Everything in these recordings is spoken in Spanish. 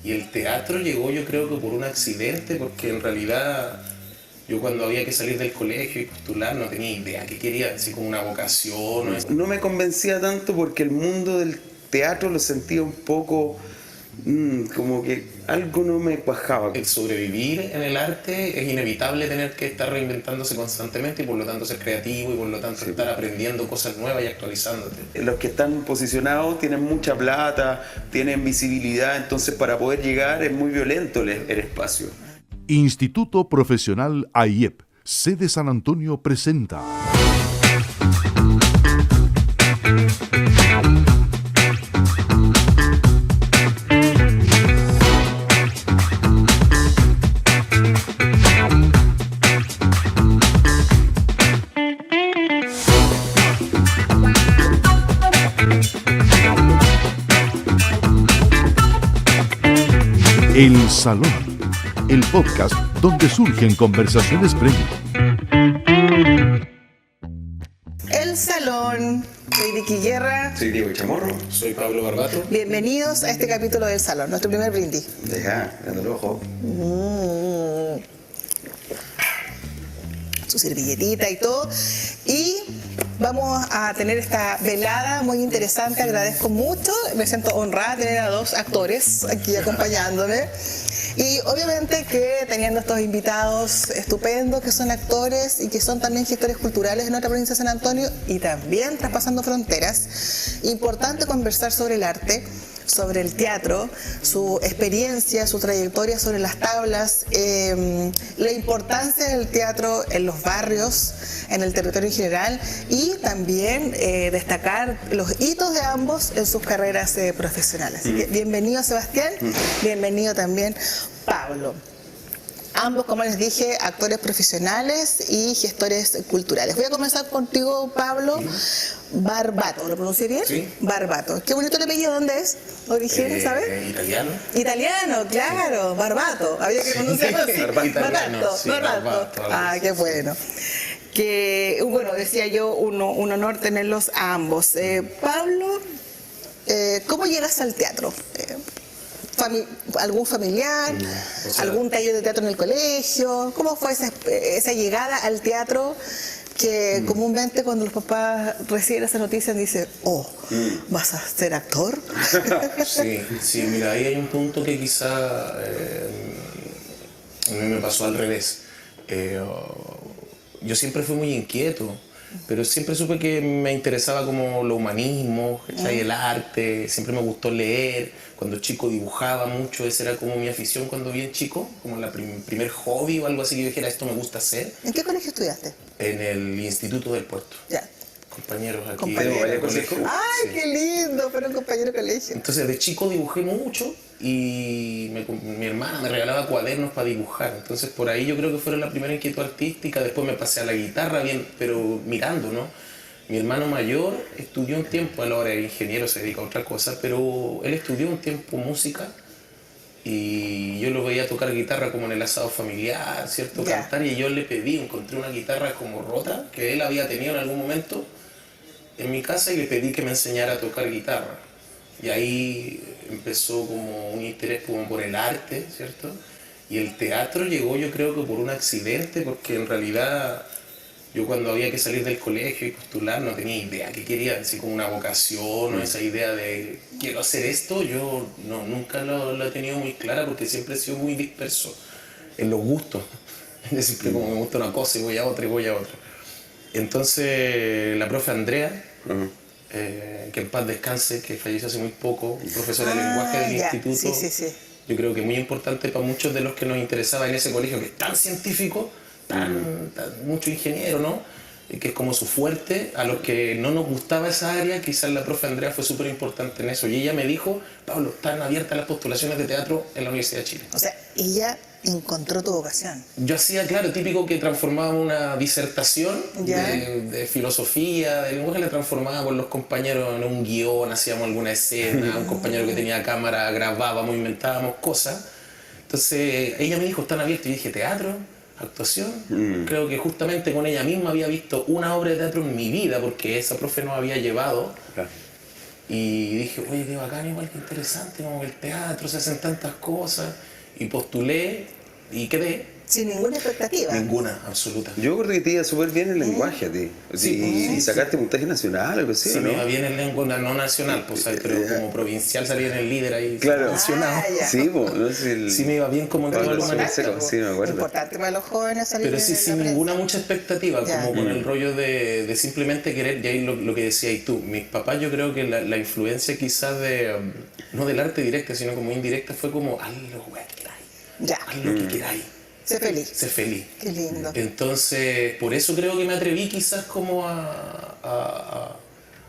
Y el teatro llegó, yo creo que por un accidente, porque en realidad yo cuando había que salir del colegio y postular no tenía idea qué quería, así como una vocación. No me convencía tanto porque el mundo del teatro lo sentía un poco como que algo no me cuajaba. El sobrevivir en el arte es inevitable tener que estar reinventándose constantemente y por lo tanto ser creativo y por lo tanto estar aprendiendo cosas nuevas y actualizándote. Los que están posicionados tienen mucha plata, tienen visibilidad, entonces para poder llegar es muy violento el espacio. Instituto Profesional AIEP, sede San Antonio, presenta El Salón, el podcast donde surgen conversaciones premium. El Salón. Soy Vicky Guerra. Soy Diego Chamorro. Soy Pablo Barbato. Bienvenidos a este capítulo del Salón, nuestro primer brindis. Deja, dando el ojo. Su servilletita y todo. Y vamos a tener esta velada muy interesante. Agradezco mucho. Me siento honrada de tener a dos actores aquí acompañándome. Y obviamente que teniendo estos invitados estupendos que son actores y que son también gestores culturales en nuestra provincia de San Antonio y también traspasando fronteras, importante conversar sobre el arte, sobre el teatro, su experiencia, su trayectoria sobre las tablas, la importancia del teatro en los barrios, en el territorio en general y también destacar los hitos de ambos en sus carreras profesionales. Así que bienvenido Sebastián, bienvenido también Pablo. Ambos, como les dije, actores profesionales y gestores culturales. Voy a comenzar contigo, Pablo Barbato. ¿Lo pronuncié bien? Sí. Barbato. Qué bonito el apellido. ¿Dónde es? ¿Origen, sabes? Italiano. Italiano, claro. Barbato. Había que pronunciarlo así. Italiano, sí, Barbato, Ah, qué bueno. Que, bueno, decía yo, un honor tenerlos a ambos. Pablo, ¿cómo llegas al teatro? ¿Algún familiar? O sea, ¿Algún taller de teatro en el colegio? ¿Cómo fue esa llegada al teatro que comúnmente cuando los papás reciben esa noticia dicen, ¿vas a ser actor? Sí, mira, ahí hay un punto que quizá a mí me pasó al revés. Yo siempre fui muy inquieto, pero siempre supe que me interesaba como lo humanismo, el arte, siempre me gustó leer. Cuando chico dibujaba mucho, esa era como mi afición cuando bien chico, como la primer hobby o algo así que yo dijera, esto me gusta hacer. ¿En qué colegio estudiaste? En el Instituto del Puerto. Ya. Compañeros aquí Compañeros. del colegio. ¡Ay, Sí. qué lindo! Fueron compañeros de colegio. Entonces de chico dibujé mucho y mi hermana me regalaba cuadernos para dibujar. Entonces por ahí yo creo que fueron la primera inquietud artística. Después me pasé a la guitarra, bien, pero mirando, ¿no? Mi hermano mayor estudió un tiempo, él ahora es ingeniero, se dedica a otra cosa, pero él estudió un tiempo música y yo lo veía tocar guitarra como en el asado familiar, ¿cierto? Ya. Cantar, y yo le pedí, encontré una guitarra como rota que él había tenido en algún momento en mi casa y le pedí que me enseñara a tocar guitarra. Y ahí empezó como un interés como por el arte, ¿cierto? Y el teatro llegó, yo creo que por un accidente, porque en realidad yo cuando había que salir del colegio y postular no tenía idea qué quería, así como una vocación o esa idea de quiero hacer esto, yo nunca lo he tenido muy clara porque siempre he sido muy disperso en los gustos. Siempre como me gusta una cosa y voy a otra y voy a otra. Entonces la profe Andrea, que en paz descanse, que falleció hace muy poco, profesora de lenguaje del instituto, Sí. yo creo que muy importante para muchos de los que nos interesaba en ese colegio, que es tan científico, tan mucho ingeniero, ¿no? Que es como su fuerte. A los que no nos gustaba esa área, quizás la profe Andrea fue súper importante en eso. Y ella me dijo, Pablo, están abiertas las postulaciones de teatro en la Universidad de Chile. O sea, ella encontró tu vocación. Yo hacía, claro, típico que transformaba una disertación de filosofía, de lenguaje, la transformaba con los compañeros en un guión, hacíamos alguna escena, un compañero que tenía cámara grabábamos, inventábamos cosas. Entonces ella me dijo, están abiertos, y yo dije, ¿teatro? ¿Actuación? Creo que justamente con ella misma había visto una obra de teatro en mi vida, porque esa profe nos había llevado Y dije, oye, qué bacán, igual que interesante, como que el teatro, se hacen tantas cosas. Y postulé y quedé. Sin ninguna expectativa. Ninguna, absoluta. Yo creo que te iba súper bien el lenguaje a ti. Y sacaste puntaje nacional, algo así, Sí, ¿no? me va bien en lengua no nacional, pues, pero como provincial salí en el líder ahí. Claro. Mencionado. Ya. Sí, pues, no sé el... Sí me iba bien como en todo lo humano. Sí, me acuerdo. Importante para los jóvenes salir Pero sí, en la sin prensa. ninguna mucha expectativa, Ya. como con el rollo de simplemente querer, y ahí lo que decías tú, mis papás, yo creo que la influencia quizás no del arte directa, sino como indirecta, fue como, haz lo que queráis, Ya. haz lo que queráis, Sé feliz. sé feliz. Qué lindo. Entonces, por eso creo que me atreví quizás como a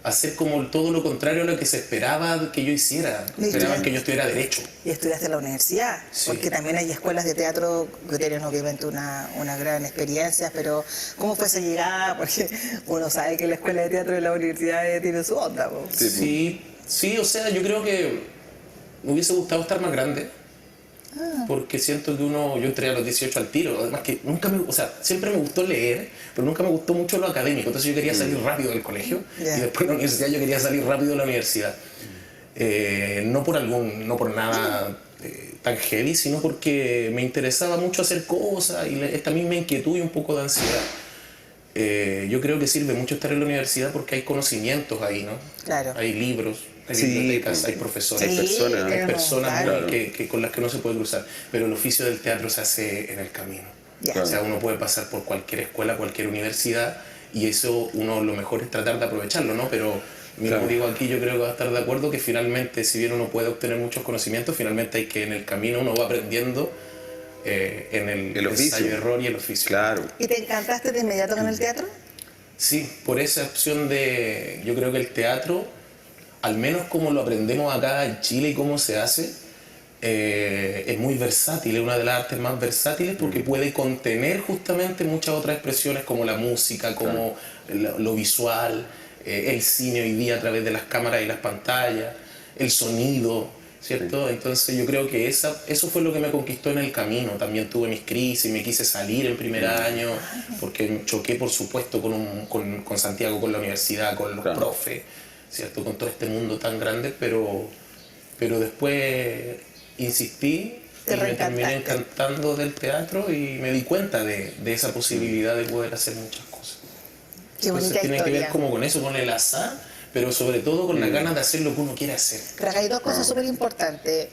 hacer como todo lo contrario a lo que se esperaba que yo hiciera. Esperaban que yo estuviera derecho. Y estudiaste en la universidad, Sí. porque también hay escuelas de teatro que tienen obviamente una gran experiencia, pero ¿cómo fue esa llegada? Porque uno sabe que la escuela de teatro de la universidad tiene su onda. ¿No? Sí, o sea, yo creo que me hubiese gustado estar más grande. Porque siento que yo entré a los 18 al tiro, además que siempre me gustó leer, pero nunca me gustó mucho lo académico, entonces yo quería salir rápido del colegio Yeah. y después de la universidad yo quería salir rápido de la universidad. No por nada tan heavy, sino porque me interesaba mucho hacer cosas y esta misma inquietud y un poco de ansiedad. Yo creo que sirve mucho estar en la universidad porque hay conocimientos ahí, ¿no? Claro. Hay libros, hay Sí, bibliotecas, hay profesores. hay personas. Hay personas claro. con las que no se puede cruzar, pero el oficio del teatro se hace en el camino. Ya. O sea, uno puede pasar por cualquier escuela, cualquier universidad, y eso lo mejor es tratar de aprovecharlo, ¿no? Pero mismo digo aquí, yo creo que va a estar de acuerdo que finalmente, si bien uno puede obtener muchos conocimientos, finalmente hay que en el camino uno va aprendiendo en el oficio. ensayo-error y el oficio. Claro. ¿Y te encantaste de inmediato con el teatro? Sí, por esa opción yo creo que el teatro, al menos como lo aprendemos acá en Chile y cómo se hace, es muy versátil, es una de las artes más versátiles porque puede contener justamente muchas otras expresiones como la música, como lo visual, el cine hoy día a través de las cámaras y las pantallas, el sonido, ¿cierto? Entonces yo creo que eso fue lo que me conquistó en el camino. También tuve mis crisis, me quise salir en primer año, porque choqué por supuesto con Santiago, con la universidad, con los profes, ¿cierto? Con todo este mundo tan grande, pero después insistí y me terminé encantando del teatro y me di cuenta de esa posibilidad de poder hacer muchas cosas. Qué bonita Entonces tiene historia. que ver como con eso, con el azar, pero sobre todo con las ganas de hacer lo que uno quiere hacer. Pero acá hay dos cosas súper importantes.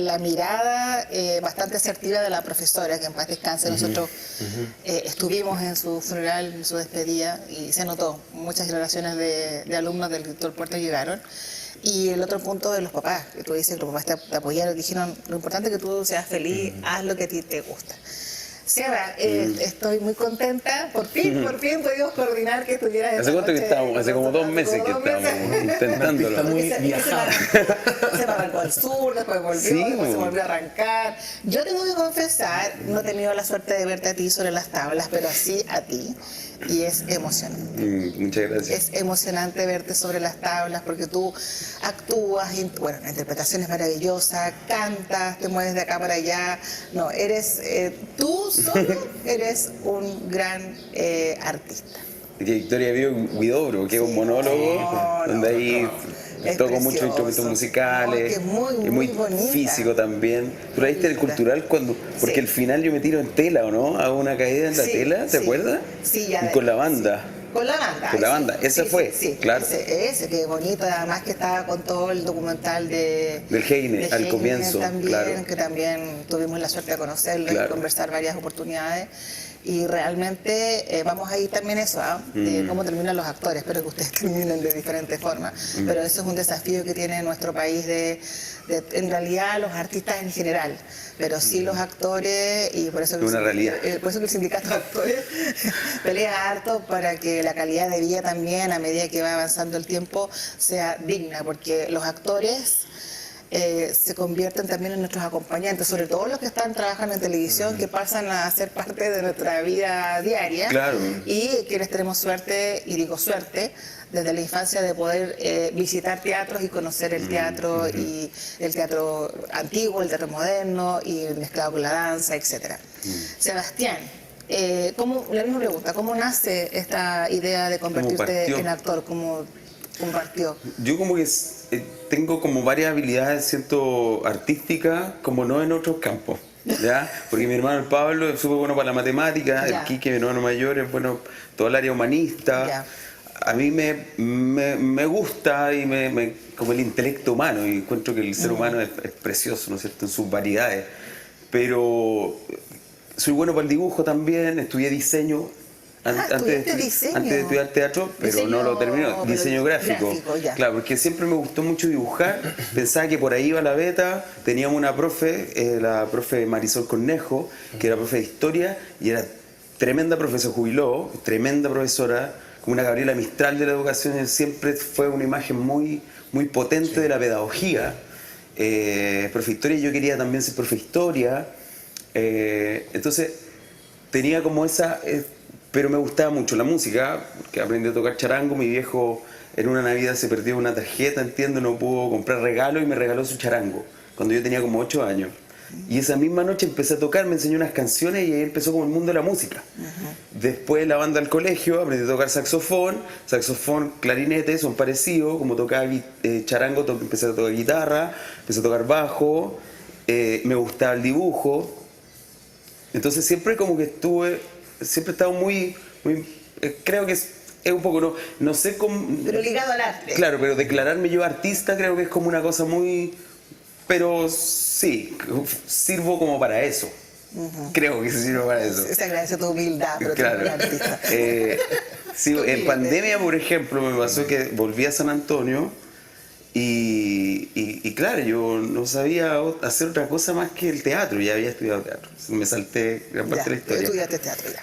La mirada bastante asertiva de la profesora, que en paz descanse. Nosotros estuvimos en su funeral, en su despedida, y se notó. Muchas generaciones de alumnos del Víctor Puerto llegaron. Y el otro punto de los papás, que tú dices que los papás te apoyaron, dijeron, lo importante es que tú seas feliz, haz lo que a ti te gusta. Seba, estoy muy contenta, por fin pudimos coordinar que estuvieras en ¿Hace cuánto que estábamos? Hace como 2 meses que estábamos intentándolo. Está muy viajada. Se me arrancó al sur, después volvió, Sí, después se bueno. volvió a arrancar. Yo tengo que confesar, no he tenido la suerte de verte a ti sobre las tablas, pero sí a ti. Y es emocionante. Muchas gracias. Es emocionante verte sobre las tablas porque tú actúas, bueno, la interpretación es maravillosa, cantas, te mueves de acá para allá. No, tú solo eres un gran artista. Que Victoria vio Guidobro, que es un monólogo donde ahí Es toco muchos precioso. instrumentos musicales, Que es muy bonita. físico también. Tú la viste en el cultural porque Sí. al final yo me tiro en tela, ¿o no? Hago una caída en la Sí, tela, ¿te sí. acuerdas? Sí, ya. Y con la banda. Con la banda. Con la banda, esa fue, claro. Ese, que bonito, además que estaba con todo el documental Del Heine, al Heine comienzo, también, claro. que también tuvimos la suerte de conocerlo y Claro. conversar varias oportunidades. Y realmente vamos a ir también eso, de cómo terminan los actores. Espero que ustedes terminen de diferentes formas. Pero eso es un desafío que tiene nuestro país en realidad los artistas en general, pero sí los actores, y por eso que Una realidad. por eso que el sindicato de actores pelea harto para que la calidad de vida también, a medida que va avanzando el tiempo, sea digna, porque los actores se convierten también en nuestros acompañantes, sobre todo los que están trabajando en televisión, que pasan a ser parte de nuestra vida diaria. Claro. Y quienes tenemos suerte, y digo suerte, desde la infancia de poder visitar teatros y conocer el teatro, y el teatro antiguo, el teatro moderno, y mezclado con la danza, etcétera. Sebastián, la misma pregunta, ¿cómo nace esta idea de convertirte partió? en actor? compartió? Yo como que tengo como varias habilidades, siento, artísticas, como no en otros campos, ¿ya? Porque mi hermano el Pablo es súper bueno para la matemática, Ya. el Quique, mi hermano mayor, es bueno todo el área humanista. Ya. A mí me gusta y como el intelecto humano, y encuentro que el ser humano es precioso, ¿no es cierto?, en sus variedades. Pero soy bueno para el dibujo también, estudié diseño. ¿Estudiaste diseño? Antes de estudiar teatro, pero Diseño, no lo terminé. pero Diseño gráfico. ya. Claro, porque siempre me gustó mucho dibujar. Pensaba que por ahí iba la beta. Teníamos una profe, la profe Marisol Cornejo, que era profe de historia y era tremenda profe, se jubiló, tremenda profesora, como una Gabriela Mistral de la educación. Siempre fue una imagen muy, muy potente de la pedagogía. Profe de historia, yo quería también ser profe de historia. Entonces, tenía como esa... pero me gustaba mucho la música, porque aprendí a tocar charango. Mi viejo en una Navidad se perdió una tarjeta, entiendo, no pudo comprar regalo y me regaló su charango, cuando yo tenía como 8 años. Y esa misma noche empecé a tocar, me enseñó unas canciones y ahí empezó como el mundo de la música. Después la banda del colegio, aprendí a tocar saxofón, clarinete, son parecidos, como tocaba charango, empecé a tocar guitarra, empecé a tocar bajo, me gustaba el dibujo. Entonces siempre como que siempre he estado muy creo que es un poco, no sé cómo... Pero ligado al arte. Claro, pero declararme yo artista creo que es como una cosa muy... Pero sí, sirvo como para eso. Creo que sirvo para eso. Se agradece tu humildad, pero Claro. tú eres un artista. Sí, en pandemia, por ejemplo, me pasó que volví a San Antonio y claro, yo no sabía hacer otra cosa más que el teatro. Ya había estudiado teatro. Me salté gran parte de la historia. Estudiaste teatro ya.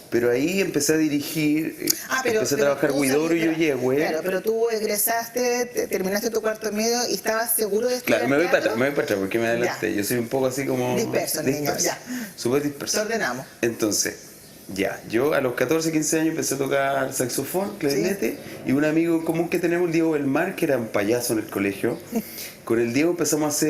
Pero ahí empecé a dirigir, empecé a trabajar tú Huidoro y sabías- Yoyehue. Claro, pero tú egresaste, terminaste tu cuarto medio y estabas seguro de estudiar Claro, me voy para teatro. atrás porque me adelanté. Ya. Yo soy un poco así como... Disperso, niño, ya. Súper Te disperso. ordenamos. Entonces, yo a los 14, 15 años empecé a tocar saxofón, clarinete, y un amigo en común que tenemos, el Diego Belmar, que era un payaso en el colegio. Con el Diego empezamos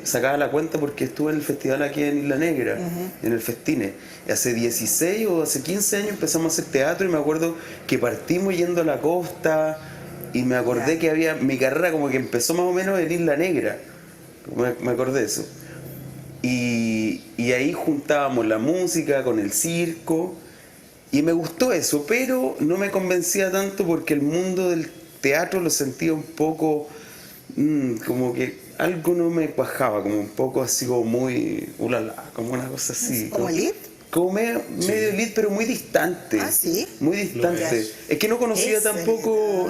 sacaba la cuenta porque estuve en el festival aquí en Isla Negra, en el Festine. Hace 16 o hace 15 años empezamos a hacer teatro y me acuerdo que partimos yendo a la costa y me acordé que mi carrera como que empezó más o menos en Isla Negra. Me acordé de eso. Y ahí juntábamos la música con el circo y me gustó eso, pero no me convencía tanto porque el mundo del teatro lo sentía un poco como que algo no me cuajaba, como un poco así como muy como una cosa así. ¿Como elite? Como medio elite, pero muy distante. Ah, ¿sí? Muy distante. es. Es que no conocía Ese, tampoco,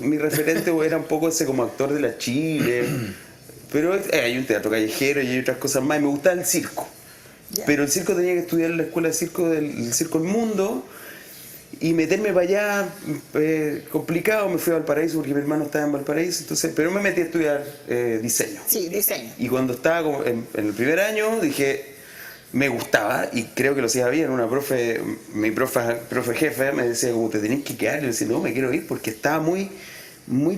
mi referente era un poco ese como actor de la Chile. Pero hay un teatro callejero y hay otras cosas más. Y me gustaba el circo. Ya. Pero el circo tenía que estudiar en la escuela de circo del Circo El Mundo. Y meterme para allá, complicado. Me fui a Valparaíso porque mi hermano estaba en Valparaíso. Pero me metí a estudiar diseño. Sí, diseño. Y cuando estaba como en el primer año dije, me gustaba y creo que lo hacía bien. Mi profe jefe me decía como te tenés que quedar. Y yo decía, no, me quiero ir porque estaba muy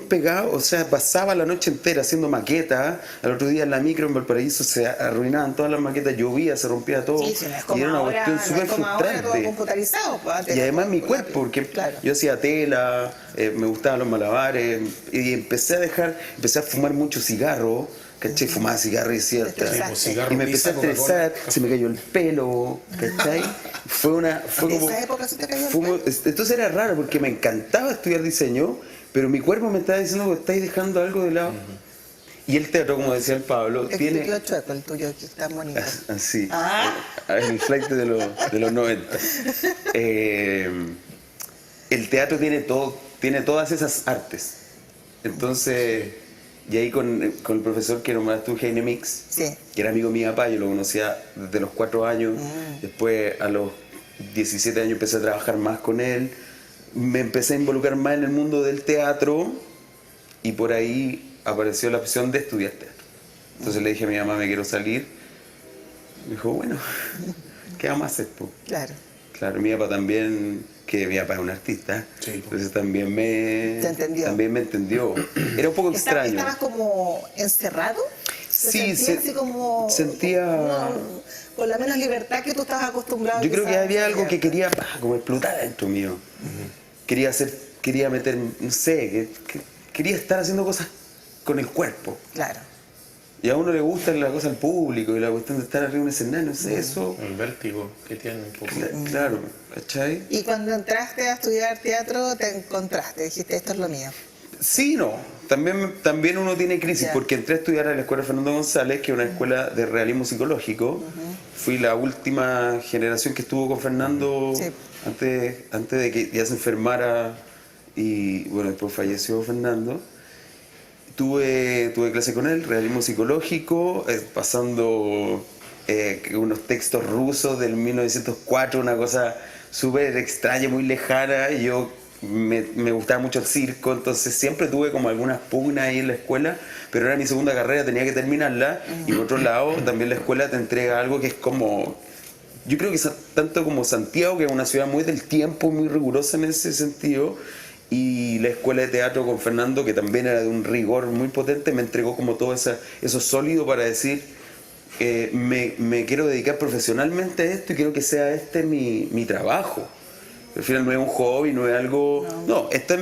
pegado. O sea, pasaba la noche entera haciendo maquetas. Al otro día en la micro en Valparaíso se arruinaban todas las maquetas, llovía, se rompía todo. Sí, no es como y era una ahora, cuestión no súper es como ahora todo frustrante. computarizado. Pues, antes Y era además todo mi con cuerpo, lápiz. porque Claro. yo hacía tela, me gustaban los malabares, y empecé a fumar mucho cigarro, ¿cachai? Fumaba cigarro y decía, Te estresaste. Cigarro, y me empecé a pizza, estresar, Coca-Cola. se me cayó el pelo, ¿cachai? Fue ¿En como... esa época se te cayó el fue pelo? entonces era raro, porque me encantaba estudiar diseño, pero mi cuerpo me estaba diciendo que estáis dejando algo de lado. Y el teatro, como decía el Pablo, El tiene... tuyo chueco, el tuyo que está bonito. Así, Ah. el flight de los 90. El teatro tiene todas esas artes. Entonces, y ahí con el profesor que nomás tú, Heine Mix, Sí. que era amigo de mi papá, yo lo conocía desde los 4 años, después a los 17 años empecé a trabajar más con él, me empecé a involucrar más en el mundo del teatro y por ahí apareció la opción de estudiar teatro. Entonces le dije a mi mamá, me quiero salir. Me dijo, bueno, ¿qué vamos a hacer? Po? Claro. Claro, mi papá también, que mi papá es un artista, Sí, po. entonces también me entendió. Era un poco extraño. ¿Estabas como encerrado? Sí, sentía así como... con la menos libertad que tú estabas acostumbrado. Yo creo que quizás, había a algo que tener. quería como explotar dentro mío. Quería hacer quería meter, no sé, quería estar haciendo cosas con el cuerpo. Claro. Y a uno le gusta la cosa al público y la cuestión de estar arriba de un escenario, no sé, eso. El vértigo que tiene un poco. Claro, ¿cachai? Y cuando entraste a estudiar teatro, te encontraste, dijiste, esto es lo mío. Sí, no. También uno tiene crisis, Ya. porque entré a estudiar a la Escuela Fernando González, que es una escuela de realismo psicológico. Fui la última generación que estuvo con Fernando Sí. antes de que ya se enfermara y bueno, después falleció Fernando. Tuve clase con él, realismo psicológico, pasando unos textos rusos del 1904, una cosa súper extraña, muy lejana. Y yo me gustaba mucho el circo, entonces siempre tuve como algunas pugnas ahí en la escuela, pero era mi segunda carrera, tenía que terminarla. Y por otro lado, también la escuela te entrega algo que es como... Yo creo que tanto como Santiago, que es una ciudad muy del tiempo, muy rigurosa en ese sentido, y la escuela de teatro con Fernando, que también era de un rigor muy potente, me entregó como todo eso sólido para decir, me quiero dedicar profesionalmente a esto y quiero que sea mi trabajo. Al final no es un hobby, no es algo... No, este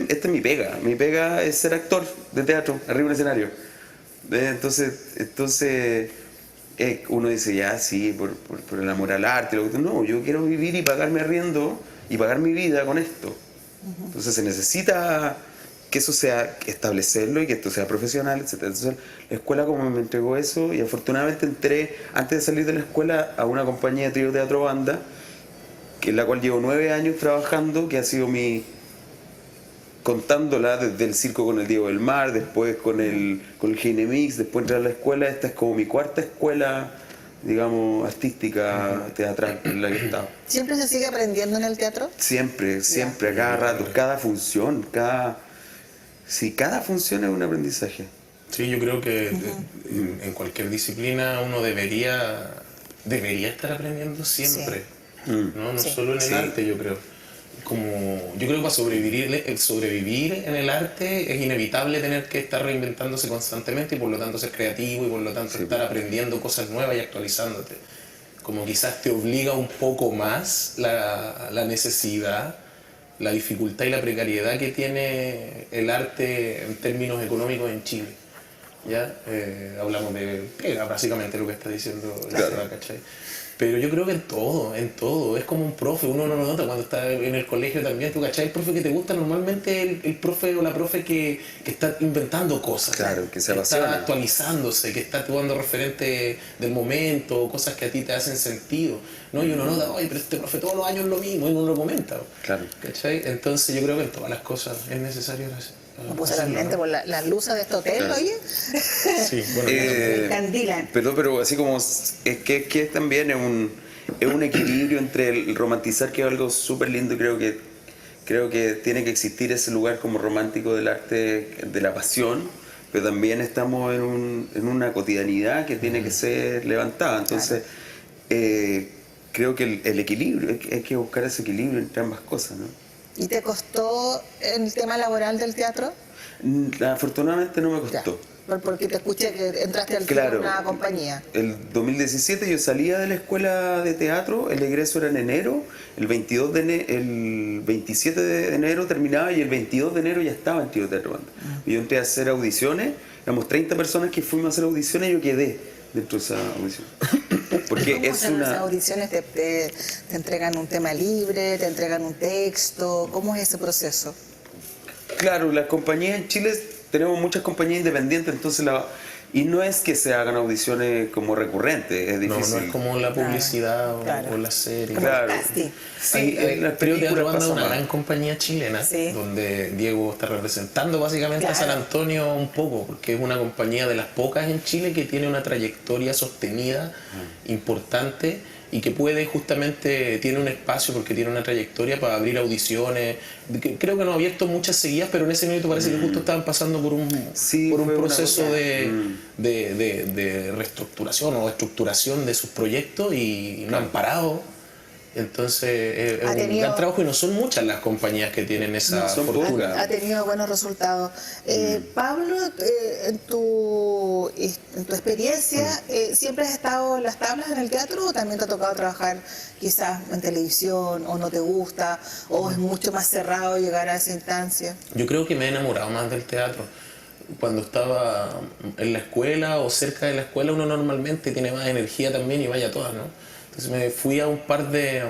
es mi pega. Mi pega es ser actor de teatro, arriba de un escenario. Entonces uno dice, ya, sí, por el amor al arte. No, yo quiero vivir y pagarme arriendo y pagar mi vida con esto. Entonces se necesita que eso sea, establecerlo y que esto sea profesional, etc. Entonces la escuela como me entregó eso, y afortunadamente entré, antes de salir de la escuela, a una compañía de trío teatro banda, en la cual llevo 9 años trabajando, que ha sido contándola desde el circo con el Diego del Mar, después con el Ginemix, después entrar a la escuela. Esta es como mi cuarta escuela, digamos, artística, teatral en la que he estado. ¿Siempre se sigue aprendiendo en el teatro? Siempre, a cada rato, cada función, cada función es un aprendizaje. Sí, yo creo que en cualquier disciplina uno debería estar aprendiendo siempre. No Sí. solo en el arte, yo creo. Yo creo que para sobrevivir en el arte es inevitable tener que estar reinventándose constantemente y por lo tanto ser creativo y por lo tanto estar aprendiendo cosas nuevas y actualizándote. Como quizás te obliga un poco más la necesidad, la dificultad y la precariedad que tiene el arte en términos económicos en Chile. ¿Ya? Hablamos de pega, básicamente lo que está diciendo la Seba, ¿cachai? Pero yo creo que en todo, es como un profe, uno no lo nota cuando está en el colegio también, tú, ¿cachai? El profe que te gusta normalmente el profe o la profe que está inventando cosas, Claro, que se está apasiona. actualizándose, que está actuando referente del momento, cosas que a ti te hacen sentido, ¿no? Y uno nota, oye, pero este profe todos los años es lo mismo, y uno lo comenta, Claro. ¿cachai? Entonces yo creo que en todas las cosas es necesario Me puse la mente por las luces de este hotel, Claro. oye. Sí, bueno, Candilan. Pero así como es que también es un equilibrio entre el romantizar, que es algo súper lindo, y creo que tiene que existir ese lugar como romántico del arte, de la pasión, pero también estamos en una cotidianidad que tiene que ser levantada. Entonces creo que el equilibrio, hay que buscar ese equilibrio entre ambas cosas, ¿no? ¿Y te costó el tema laboral del teatro? Afortunadamente no me costó. Porque te escuché que entraste al Claro. en una compañía. El 2017 yo salía de la escuela de teatro, el egreso era en enero, el 27 de enero terminaba y el 22 de enero ya estaba en Trío Teatro Banda. Y yo entré a hacer audiciones, éramos 30 personas que fuimos a hacer audiciones y yo quedé dentro de esa audición. Porque ¿Cómo es hacen esas una... audiciones? ¿Te entregan un tema libre? ¿Te entregan un texto? ¿Cómo es ese proceso? Claro, las compañías en Chile, tenemos muchas compañías independientes, entonces y no es que se hagan audiciones como recurrentes, es no difícil. es como la publicidad Claro. o la serie. Como Claro. el casting. Sí, en las Trío Teatro películas Banda es pasa una más. gran compañía chilena, Sí. donde Diego está representando básicamente a San Claro. Antonio un poco, porque es una compañía de las pocas en Chile que tiene una trayectoria sostenida, importante, y que tiene un espacio porque tiene una trayectoria para abrir audiciones. Creo que no ha abierto muchas seguidas, pero en ese momento parece que justo estaban pasando por un Sí, por un fue una proceso cosa. de reestructuración o estructuración de sus proyectos y no han parado Entonces es Ha un tenido- gran trabajo y no son muchas las compañías que tienen esa son fortuna. Ha tenido buenos resultados. Pablo, en tu experiencia, ¿siempre has estado en las tablas en el teatro o también te ha tocado trabajar quizás en televisión o no te gusta o es mucho más cerrado llegar a esa instancia? Yo creo que me he enamorado más del teatro. Cuando estaba en la escuela o cerca de la escuela, uno normalmente tiene más energía también y vaya a todas, ¿no? Entonces me fui a un par de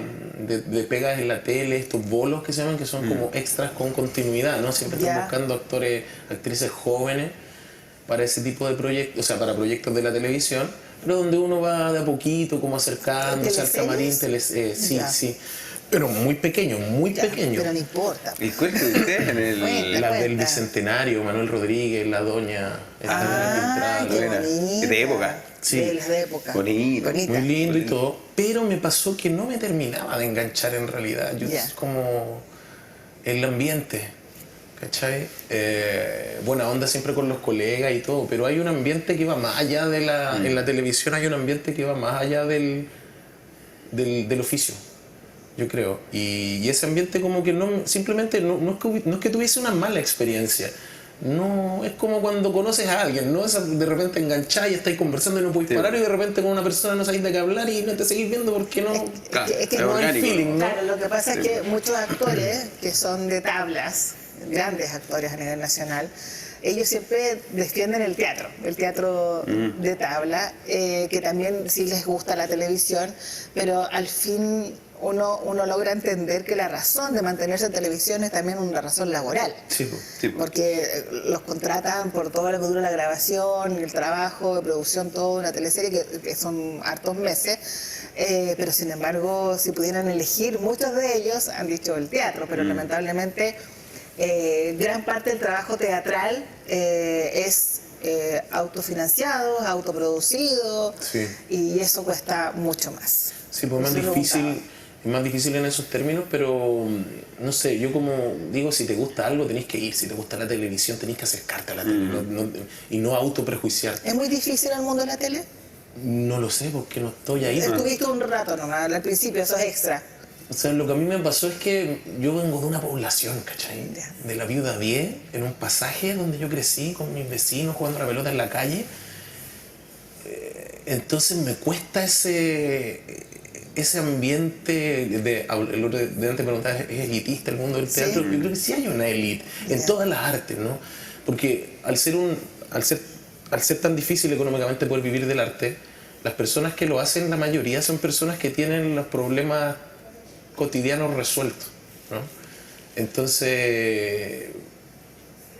pegas en la tele, estos bolos que se llaman, que son como extras con continuidad, ¿no? Siempre están Ya. buscando actores, actrices jóvenes para ese tipo de proyectos, o sea, para proyectos de la televisión, pero donde uno va de a poquito, como acercándose al ¿Teleseries? camarín, sí, Ya. sí. Pero muy pequeño, muy Ya, pequeño. pero no importa. ¿Y cuál que usted en el...? Bueno. La del cuenta. Bicentenario, Manuel Rodríguez, la doña Ah, qué buena. bonita. De época. Sí. De las de época. Bonita. muy lindo y todo, pero me pasó que no me terminaba de enganchar en realidad. Yo Ya. es como el ambiente, ¿cachai? Buena onda siempre con los colegas y todo, pero hay un ambiente que va más allá de la... En la televisión hay un ambiente que va más allá del oficio, yo creo. Y ese ambiente como que no, simplemente no es que tuviese una mala experiencia. No, es como cuando conoces a alguien, ¿no? De repente enganchás y estáis conversando y no podéis Sí. parar y de repente con una persona no sabéis de qué hablar y no te seguís viendo porque no... Claro, es que es no hay orgánico. feeling, ¿no? Claro, lo que pasa es que muchos actores que son de tablas, grandes actores a nivel nacional, ellos siempre defienden el teatro de tabla, que también sí les gusta la televisión, pero al fin uno logra entender que la razón de mantenerse en televisión es también una razón laboral. Sí, po. Sí, pues. Porque los contratan por todo lo que dura la grabación, el trabajo de producción, toda una teleserie que son hartos meses, pero sin embargo, si pudieran elegir, muchos de ellos han dicho el teatro, pero lamentablemente gran parte del trabajo teatral es autofinanciado, autoproducido, Sí. y eso cuesta mucho más. Sí, pues Eso es más difícil en esos términos, pero no sé, yo como digo, si te gusta algo tenés que ir, si te gusta la televisión tenés que acercarte a la tele y no autoprejuiciarte. ¿Es muy difícil el mundo de la tele? No lo sé porque no estoy ahí. Estuviste un rato nomás, al principio, eso es extra. O sea, lo que a mí me pasó es que yo vengo de una población, ¿cachai? Ya. De la Viuda 10, en un pasaje donde yo crecí con mis vecinos jugando a la pelota en la calle. Entonces me cuesta ese ambiente el otro de antes preguntaba, ¿es elitista el mundo del teatro? Sí. Yo creo que sí hay una élite en Ya. todas las artes, ¿no? Porque al ser tan difícil económicamente poder vivir del arte, las personas que lo hacen, la mayoría son personas que tienen los problemas cotidianos resueltos, ¿no? Entonces,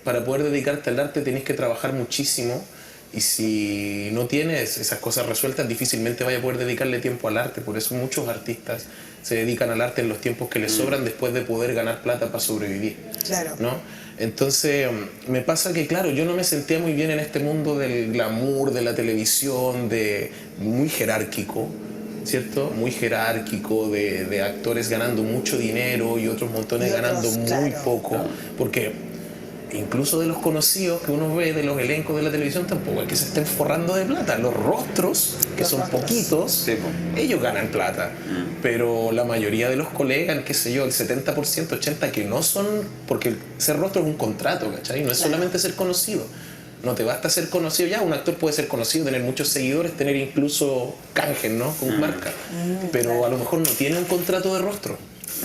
para poder dedicarte al arte tenés que trabajar muchísimo. Y si no tienes esas cosas resueltas, difícilmente vaya a poder dedicarle tiempo al arte. Por eso muchos artistas se dedican al arte en los tiempos que les sobran después de poder ganar plata para sobrevivir. Claro. ¿No? Entonces, me pasa que, claro, yo no me sentía muy bien en este mundo del glamour, de la televisión, muy jerárquico, ¿cierto? Muy jerárquico, de actores ganando mucho dinero y otros montones Y otros, ganando muy claro. poco. Porque incluso de los conocidos que uno ve, de los elencos de la televisión, tampoco es que se estén forrando de plata. Los rostros, que Los son rostros. poquitos, Sí, po. ellos ganan plata. Pero la mayoría de los colegas, qué sé yo, el 70%, 80%, que no son... Porque ser rostro es un contrato, ¿cachai? No es Claro. solamente ser conocido. No te basta ser conocido. Ya, un actor puede ser conocido, tener muchos seguidores, tener incluso canjes, ¿no? Con marca. Pero a lo mejor no tiene un contrato de rostro.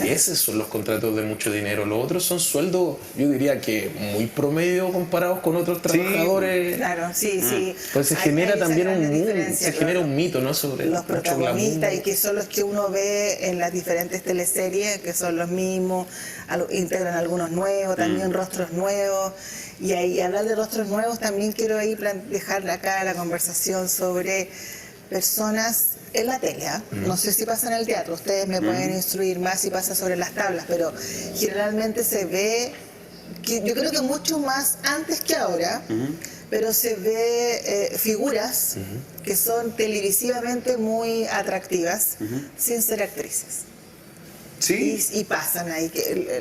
Y esos son los contratos de mucho dinero. Los otros son sueldos, yo diría que muy promedio comparados con otros trabajadores. Claro, sí, sí. Pues se Hay genera esa también gran un diferencia, se genera un mito, ¿no? Sobre los mucho protagonistas glamour. y que son los que uno ve en las diferentes teleseries, que son los mismos, integran algunos nuevos, también rostros nuevos. Y ahí, hablar de rostros nuevos, también quiero ahí dejar acá la conversación sobre personas en la tele, ¿ah? No sé si pasa en el teatro, ustedes me pueden instruir más si pasa sobre las tablas, pero generalmente se ve, que yo creo que mucho más antes que ahora, pero se ve figuras que son televisivamente muy atractivas sin ser actrices. Sí. Y pasan ahí.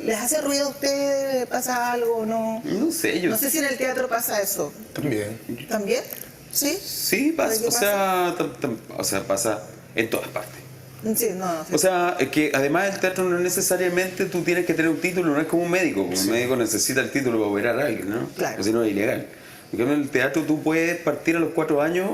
¿Les hace ruido a ustedes? ¿Pasa algo o no? No sé, yo... No sé si en el teatro pasa eso. También. ¿También? ¿Sí? Sí, pasa. ¿Qué O sea, pasa en todas partes. Sí, no, sí. O sea, es que además el teatro no necesariamente tú tienes que tener un título, no es como un médico. Un médico necesita el título para operar a alguien, ¿no? Claro. O si no es ilegal. En cambio, en el teatro tú puedes partir a los 4 años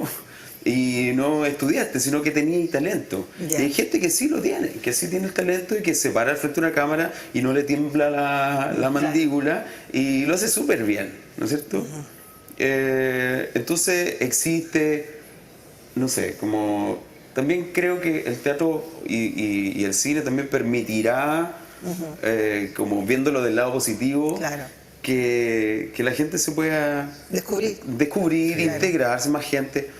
y no estudiaste, sino que tenías talento. Ya. Y hay gente que sí lo tiene, que sí tiene el talento y que se para al frente de una cámara y no le tiembla la mandíbula y lo hace súper bien, ¿no es cierto? Entonces existe, no sé, como... También creo que el teatro y el cine también permitirá, como viéndolo del lado positivo, Claro. que la gente se pueda Claro. descubrir, integrarse más gente.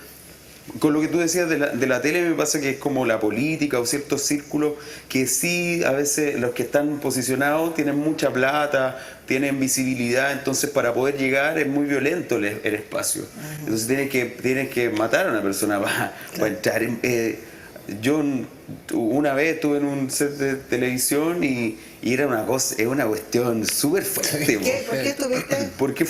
Con lo que tú decías de la tele, me pasa que es como la política o ciertos círculos que sí, a veces los que están posicionados tienen mucha plata, tienen visibilidad, entonces para poder llegar es muy violento el espacio. Entonces tienen que matar a una persona para entrar. Yo una vez estuve en un set de televisión y era una cosa, es una cuestión súper fuerte. ¿Por qué estuviste? Porque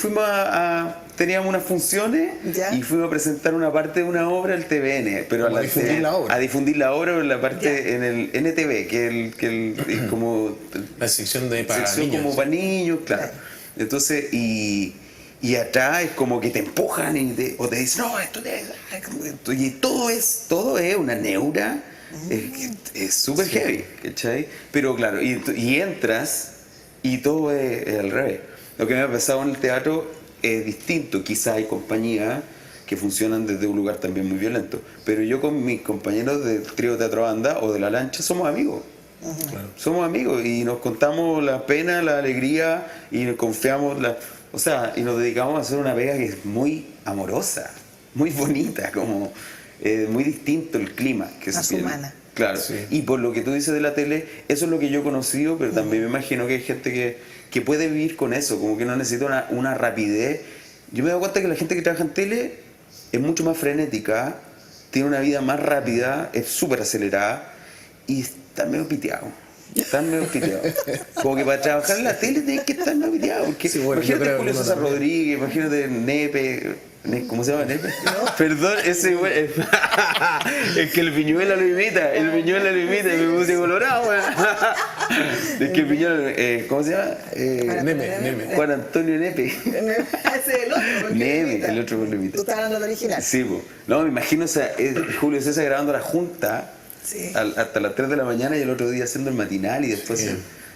teníamos unas funciones ¿Ya? y fuimos a presentar una parte de una obra al TVN, pero Como a difundir la obra. a difundir la obra en la parte Ya. en el NTV, es como La sección de para sección niños. como para niños, claro. Entonces, y atrás es como que te empujan o te dicen, no, y todo es una neura, es súper heavy, ¿cachai? Pero claro, y entras y todo es al revés. Lo que me ha pasado en el teatro es distinto, quizás hay compañías que funcionan desde un lugar también muy violento, pero yo con mis compañeros del trío Teatro Banda o de La Lancha somos amigos. Claro. Somos amigos y nos contamos la pena, la alegría y nos confiamos, y nos dedicamos a hacer una pega que es muy amorosa, muy bonita, como muy distinto el clima que Más se tiene. humana. Claro, Sí. y por lo que tú dices de la tele, eso es lo que yo he conocido, pero también me imagino que hay gente que puede vivir con eso, como que no necesita una rapidez. Yo me he dado cuenta que la gente que trabaja en tele es mucho más frenética, tiene una vida más rápida, es súper acelerada y está medio piteado. Están medio piteados. Como que para trabajar en la tele tenés que estar medio piteado. Porque Sí, bueno, yo imagínate creo Julio que uno César también. Rodríguez, imagínate Nepe. ¿Cómo se llama Nepe? Perdón, ese güey. Es que el Piñuela lo imita. El Piñuela lo imita y me puse colorado, güey. Es que el Piñuela. ¿Cómo se llama? Neme. Juan Antonio Nepe. Ese es el otro. porque Neme, lo imita. el otro lo imita. Tú estás hablando del original. Sí, po. No, me imagino, o sea, Julio César grabando la junta Sí. hasta las 3 de la mañana y el otro día haciendo el matinal y después. Sí.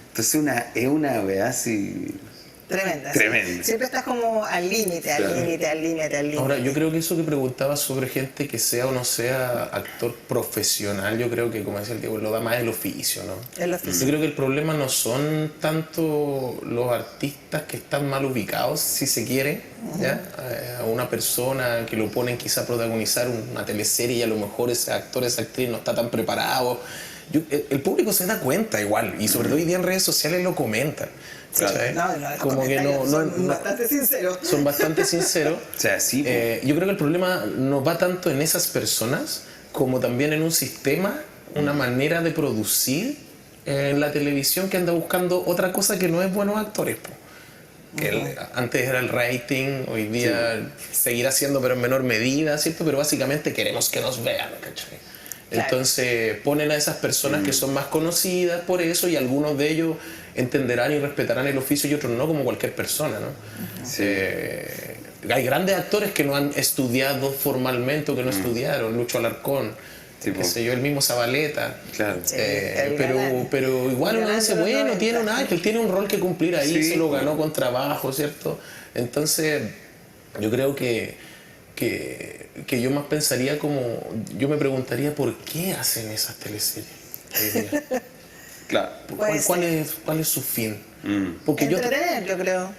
Entonces es una weá así. Tremenda. Sí. Tremenda. Siempre estás como al límite, al Claro. límite, al límite, al límite. Ahora, yo creo que eso que preguntabas sobre gente que sea o no sea actor profesional, yo creo que, como decía el Diego, lo da más el oficio, ¿no? El oficio. Yo creo que el problema no son tanto los artistas que están mal ubicados, si se quiere, ¿ya? A una persona que lo ponen quizá a protagonizar una teleserie y a lo mejor ese actor, esa actriz no está tan preparado. El público se da cuenta igual, y sobre todo hoy día en redes sociales lo comentan. ¿cachai? No, Como que son bastante sinceros. son bastante sinceros. O sea, sí, po. Yo creo que el problema no va tanto en esas personas como también en un sistema, una manera de producir en la televisión que anda buscando otra cosa que no es buenos actores. Po. Que antes era el rating, hoy día seguirá siendo pero en menor medida, ¿cierto? Pero básicamente queremos que nos vean, ¿cachai? Claro. Entonces ponen a esas personas que son más conocidas por eso y algunos de ellos entenderán y respetarán el oficio y otros no, como cualquier persona, ¿no? Hay grandes actores que no han estudiado formalmente o que no estudiaron, Lucho Alarcón, Sí, qué po. sé yo, el mismo Zabaleta. Claro. Sí, el pero, galán. pero igual El uno galán dice, de los bueno, 90. tiene un ángel, tiene un rol que cumplir ahí, Sí, se lo ganó bueno. con trabajo, ¿cierto? Entonces, yo creo que yo más pensaría yo me preguntaría por qué hacen esas teleseries hoy día. Claro. Puede ¿Cuál es su fin? Porque Entretener, yo creo.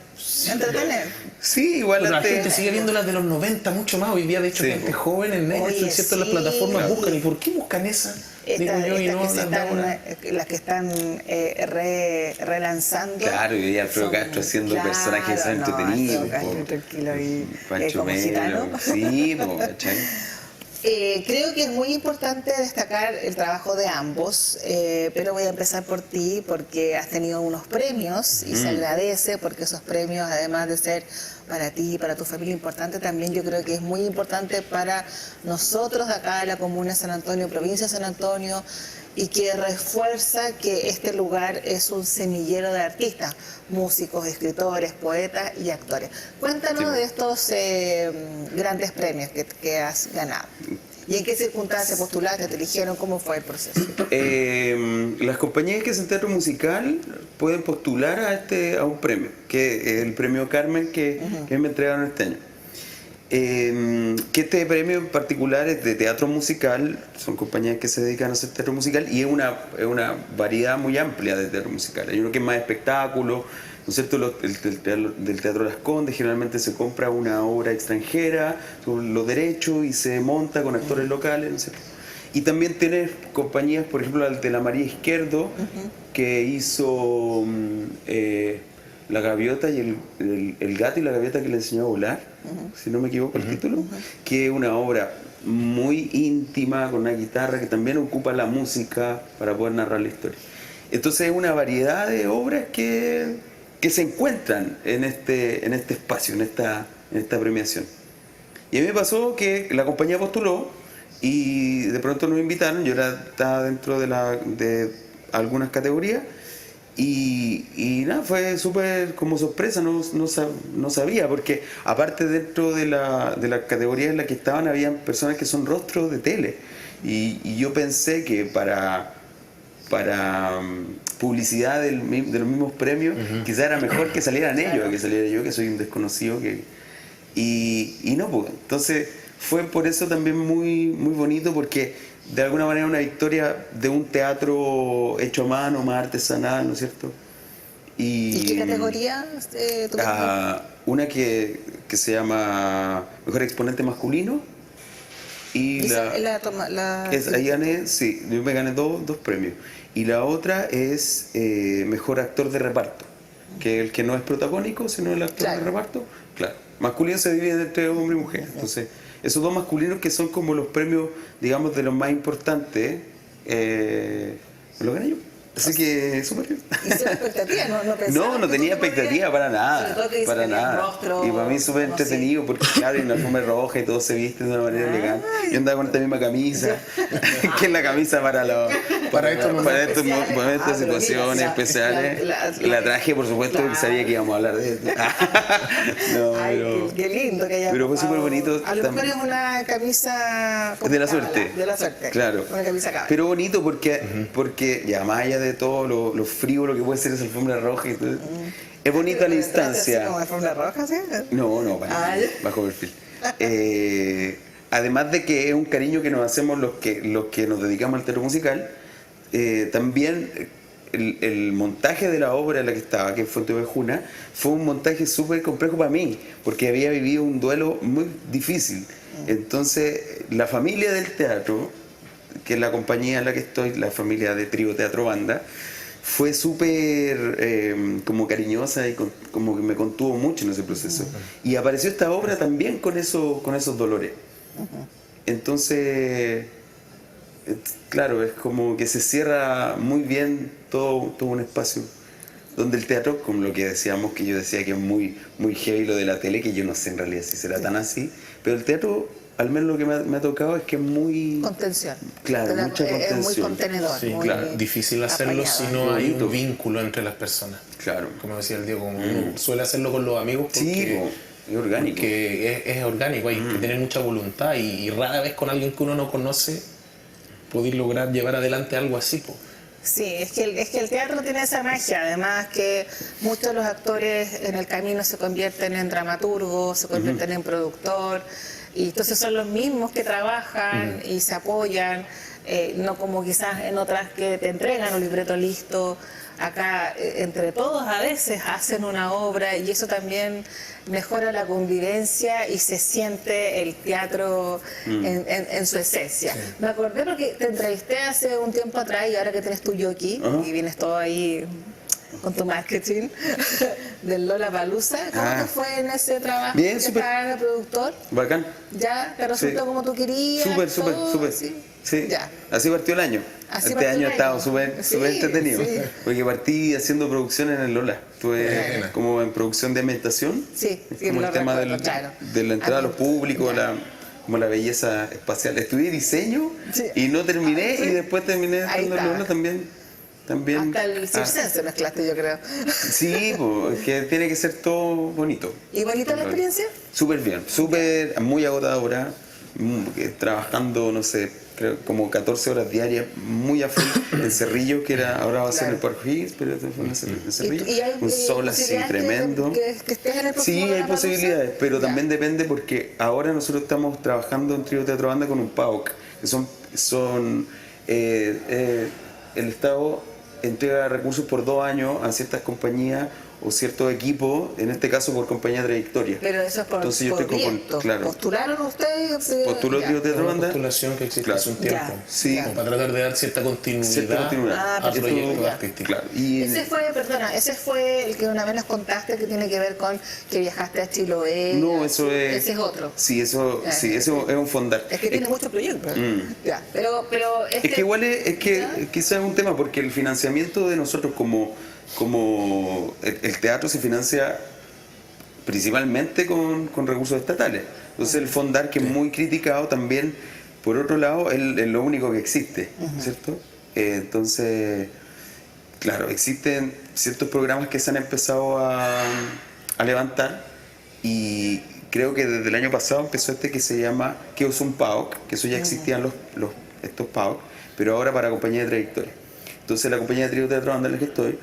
Entretener. Sí, igual pero la antes. gente sigue viendo las de los 90 mucho más. Hoy día, de hecho, Sí, gente po. joven en Netflix, Oye, ¿cierto? En las sí. plataformas buscan. ¿Y por qué buscan esa? Digo yo, y no las de ahora. Las que están relanzando. Claro, y Alfredo son- Castro haciendo personajes no, entretenidos, Alfredo Castro, po. tranquilo, y Pancho como Melo. gitano. Sí, po, ¿cachai? Creo que es muy importante destacar el trabajo de ambos, pero voy a empezar por ti porque has tenido unos premios y se agradece porque esos premios, además de ser para ti y para tu familia importante, también yo creo que es muy importante para nosotros de acá de la comuna de San Antonio, provincia de San Antonio, y que refuerza que este lugar es un semillero de artistas, músicos, escritores, poetas y actores. Cuéntanos de estos grandes premios que has ganado. ¿Y en qué circunstancias postulaste, te eligieron? ¿Cómo fue el proceso? Las compañías que hacen teatro musical pueden postular a un premio, que es el premio Carmen que me entregaron este año. Que este premio en particular es de teatro musical, son compañías que se dedican a hacer teatro musical y es una variedad muy amplia de teatro musical. Hay uno que es más espectáculo, ¿no es cierto? Del Teatro Las Condes generalmente se compra una obra extranjera, son los derechos y se monta con actores locales, ¿no es cierto? Y también tienes compañías, por ejemplo, de la María Izquierdo, que hizo La Gaviota y el gato y la gaviota que le enseñó a volar, si no me equivoco el título, que es una obra muy íntima, con una guitarra que también ocupa la música para poder narrar la historia. Entonces es una variedad de obras que se encuentran en este espacio, en esta premiación. Y a mí me pasó que la compañía postuló y de pronto nos invitaron, yo estaba dentro de algunas categorías, y nada, fue súper como sorpresa, no sabía, porque aparte dentro de la categoría en la que estaban habían personas que son rostros de tele, y yo pensé que para publicidad de los mismos premios, quizás era mejor que salieran ellos, que saliera yo, que soy un desconocido, y no, pues, entonces fue por eso también muy, muy bonito, porque de alguna manera una victoria de un teatro hecho a mano, más artesanal, ¿no es cierto? ¿Y qué categoría? Una que se llama Mejor Exponente Masculino. Y ahí gané, sí, yo me gané dos premios. Y la otra es Mejor Actor de Reparto, que el que no es protagónico, sino el actor de reparto. Claro, masculino se divide entre hombre y mujer. Entonces, esos dos masculinos que son como los premios, digamos, de los más importantes, me lo gané yo. Así que súper bien. ¿Hiciste expectativa? No tenía expectativa para nada. Para nada. Y para mí súper entretenido porque, claro, hay una alfombra roja y todo se viste de una manera elegante. Yo andaba con esta misma camisa, que es la camisa para estas situaciones especiales. La traje, por supuesto, porque sabía que íbamos a hablar de esto. Qué lindo que haya. Pero fue súper bonito. A lo mejor es una camisa de la suerte. De la suerte. Claro. Una camisa cabra. Pero bonito porque ya más allá de todo lo frívolo que puede ser esa alfombra roja y todo, es bonita la instancia. ¿Como alfombra roja, sí? No, bajo perfil. Además de que es un cariño que nos hacemos los que nos dedicamos al teatro musical, también el montaje de la obra en la que estaba, que fue Fuentevejuna, fue un montaje súper complejo para mí, porque había vivido un duelo muy difícil. Entonces, la familia del teatro, que es la compañía en la que estoy, la familia de Trío Teatro Banda, fue súper como cariñosa y como que me contuvo mucho en ese proceso. Y apareció esta obra también con esos dolores. Entonces, claro, es como que se cierra muy bien todo un espacio donde el teatro, como lo que decíamos, que yo decía que es muy, muy heavy lo de la tele, que yo no sé en realidad si será tan así, pero el teatro, al menos lo que me ha tocado es que es muy... Contención. Claro, mucha contención. Es muy contenedor. Sí, muy claro. Difícil hacerlo si no hay un vínculo entre las personas. Claro. Como decía el Diego, como uno suele hacerlo con los amigos porque... Es orgánico. Porque es orgánico, hay que tener mucha voluntad y rara vez con alguien que uno no conoce poder lograr llevar adelante algo así. Po. Sí, es que el teatro tiene esa magia, además que muchos de los actores en el camino se convierten en dramaturgos, se convierten en productor, y entonces son los mismos que trabajan y se apoyan, no como quizás en otras que te entregan un libreto listo. Acá entre todos a veces hacen una obra y eso también mejora la convivencia y se siente el teatro en su esencia. Sí. Me acordé porque te entrevisté hace un tiempo atrás y ahora que tienes tu yoki y vienes todo ahí con tu marketing del Lollapalooza. ¿Cómo te fue en ese trabajo? Bien, súper. ¿Estabas de productor? Bacán. ¿Ya? ¿Te resultó como tú querías? Súper. Sí, ya. Así partió el año. Este año ha estado súper entretenido. Sí. Porque partí haciendo producción en el Lola. Estuve como en producción de ambientación. Sí, como el tema de la entrada a los públicos, como la belleza espacial. Estudié diseño Sí. y no terminé, Sí. y después terminé Ahí dando está. luna también. Hasta el circense mezclaste, yo creo. Sí, pues, que tiene que ser todo bonito. ¿Y bonita la experiencia? Súper bien, muy agotadora, trabajando, no sé, creo como 14 horas diarias, muy a full en Cerrillo, que ahora va a ser Claro. el Park Hills, pero fue en Cerrillo, ¿Y hay, un sol así posibilidades tremendo. que estés en el próximo Sí, hay Lollapalooza? posibilidades, pero Ya. también depende porque ahora nosotros estamos trabajando en Trío Teatro Banda con un PAOK, que el Estado entrega recursos por 2 años a ciertas compañías o ciertos equipos, en este caso por compañía de trayectoria. Pero eso es por, Entonces yo por estoy como proyectos. claro. ¿Postularon ustedes? Postuló Ya. Trío Es Teatro una Banda. postulación que existe Claro. hace un tiempo. Ya. Sí. Como para tratar de dar cierta continuidad, Cierta continuidad. Ah, a proyectos ya. artísticos. Claro. Y Ese fue el que una vez nos contaste que tiene que ver con que viajaste a Chiloé. no, eso es. Ese es otro. Sí, eso es un fondar. Es que tiene muchos proyectos. Ya, pero Es que igual es que quizás es un tema porque el financiamiento de nosotros como el teatro se financia principalmente con recursos estatales. Entonces el fondar, que es muy criticado también, por otro lado, es lo único que existe, ¿cierto? Entonces, claro, existen ciertos programas que se han empezado a levantar, y creo que desde el año pasado empezó este que se llama que es un PAOK, que eso ya existían estos PAOK, pero ahora para compañía de trayectoria. Entonces la compañía de Trío Teatro Banda en la que estoy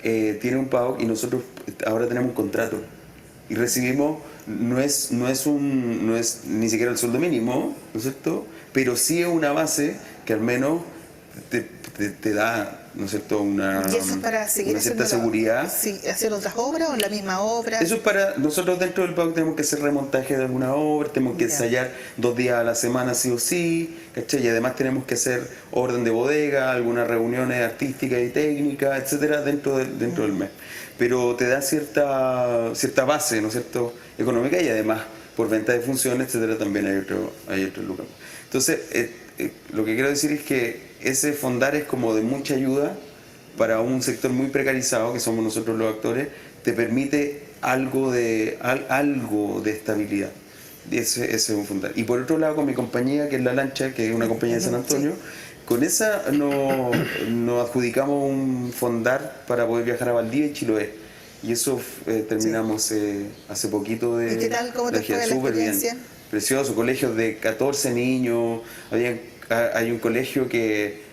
tiene un PAOK y nosotros ahora tenemos un contrato y recibimos, no es ni siquiera el sueldo mínimo, ¿no es cierto? Pero sí es una base que al menos te da, ¿no es cierto?, ¿Y eso es para seguir una cierta haciendo seguridad. hacer otras obras o la misma obra? Eso es para nosotros. Dentro del PAOK tenemos que hacer remontaje de alguna obra, tenemos que Ya. ensayar 2 días a la semana sí o sí, ¿cachai? Y además tenemos que hacer orden de bodega, algunas reuniones artísticas y técnicas, etcétera, dentro del mes. Pero te da cierta base, ¿no es cierto?, económica, y además por venta de funciones, etcétera, también hay otro lugar. Entonces, lo que quiero decir es que ese fondar es como de mucha ayuda para un sector muy precarizado, que somos nosotros los actores. Te permite algo de estabilidad. Y ese es un fondar. Y por otro lado, con mi compañía, que es La Lancha, que es una compañía de San Antonio, con esa nos adjudicamos un fondar para poder viajar a Valdivia y Chiloé. Y eso terminamos hace poquito de... ¿Y qué tal? ¿Cómo te de gira. fue la Súper bien. experiencia? Precioso, colegios de 14 niños. Hay un colegio que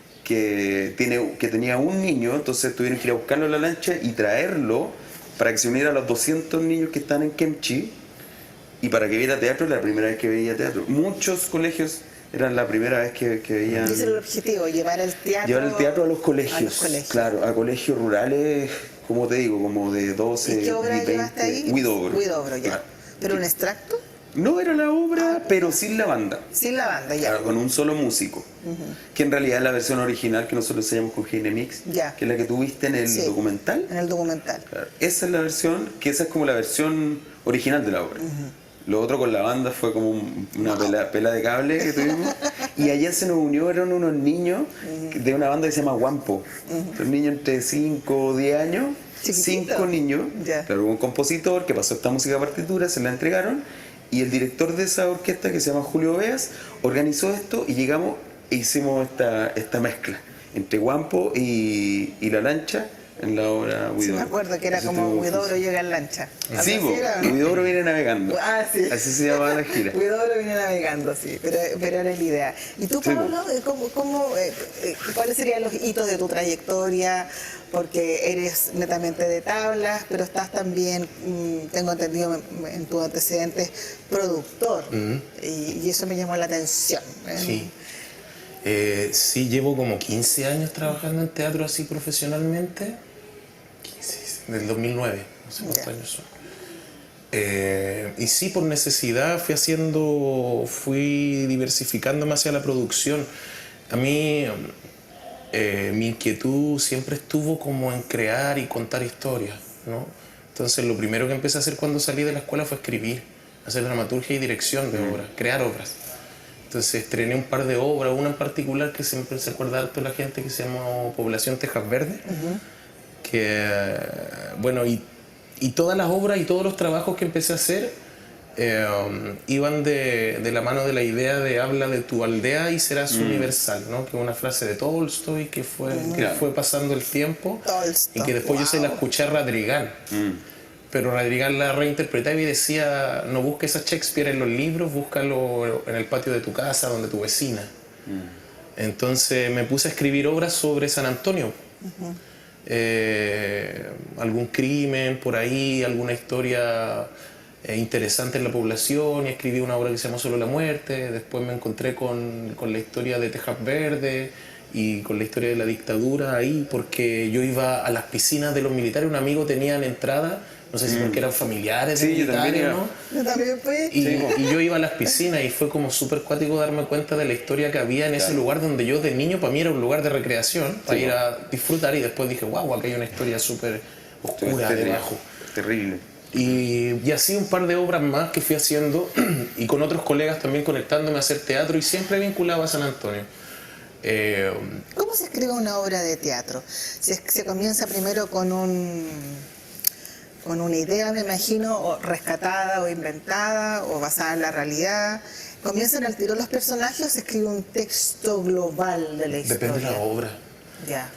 tenía un niño, entonces tuvieron que ir a buscarlo a La Lancha y traerlo para que se uniera a los 200 niños que están en Kemchi, y para que viera teatro, la primera vez que veía teatro. Muchos colegios eran la primera vez que veían... Y ese era el objetivo, llevar el teatro a los colegios. Claro, a colegios rurales, como te digo, como de 12, ¿Y qué obra 20, llevaste ahí? Huidobro. Huidobro, ya. Claro. ¿Pero un extracto? No era la obra, pero sin la banda. Sin la banda, ya. Claro, con un solo músico, que en realidad es la versión original que nosotros hacemos con Gine Mix, Ya. que es la que tuviste en el Sí, documental. En el documental. Claro, esa es la versión, que esa es como la versión original de la obra. Lo otro con la banda fue como una pela de cable que tuvimos. Y ayer se nos eran unos niños de una banda que se llama Guampo. Son niños entre 5 o 10 años. Chiquitito. 5 niños. Ya. Claro, un compositor que pasó esta música a partitura, se la entregaron. Y el director de esa orquesta, que se llama Julio Beas, organizó esto, y llegamos e hicimos esta mezcla entre Guampo y La Lancha en la obra Huidobro. Sí, me acuerdo que era Eso como estuvo Huidobro llega en lancha. Sí, Algo así era, ¿no? Huidobro viene navegando. Ah, sí. Así se llamaba la gira. Huidobro viene navegando, sí, pero era la idea. ¿Y tú, Sí, Pablo, cuáles serían los hitos de tu trayectoria? Porque eres netamente de tablas, pero estás también, tengo entendido en tus antecedentes, productor. Y eso me llamó la atención. Sí. Sí, llevo como 15 años trabajando en teatro así profesionalmente. 15, del 2009, no sé cuántos Ya. años son. Y sí, por necesidad fui diversificándome hacia la producción. A mí mi inquietud siempre estuvo como en crear y contar historias, ¿no? Entonces lo primero que empecé a hacer cuando salí de la escuela fue escribir, hacer dramaturgia y dirección de obras, crear obras. Entonces estrené un par de obras, una en particular que siempre se acuerda harto la gente, que se llama Población Tejas Verde, que bueno, y todas las obras y todos los trabajos que empecé a hacer iban de la mano de la idea de habla de tu aldea y serás universal, ¿no? Que es una frase de Tolstoy que fue pasando el tiempo Tolstoy, y que después yo se la wow. escuché a Radrigán. Pero Radrigán la reinterpretaba y decía, no busques a Shakespeare en los libros, búscalo en el patio de tu casa, donde tu vecina. Entonces me puse a escribir obras sobre San Antonio. Algún crimen por ahí, alguna historia interesante en la población, y escribí una obra que se llama Solo la muerte. Después me encontré con la historia de Tejas Verdes y con la historia de la dictadura ahí, porque yo iba a las piscinas de los militares. Un amigo tenía entrada, no sé si porque eran familiares de militares, ¿no? Yo también fui. Y yo iba a las piscinas y fue como súper cuático darme cuenta de la historia que había en ese lugar, donde yo de niño para mí era un lugar de recreación, para ir a disfrutar, y después dije, wow, acá hay una historia súper oscura debajo. Terrible. Y así un par de obras más que fui haciendo y con otros colegas también conectándome a hacer teatro, y siempre vinculado a San Antonio. ¿Cómo se escribe una obra de teatro? Se comienza primero con una idea, me imagino, o rescatada o inventada o basada en la realidad. ¿Comienzan al tiro los personajes o se escribe un texto global de la historia? Depende de la obra. Ya.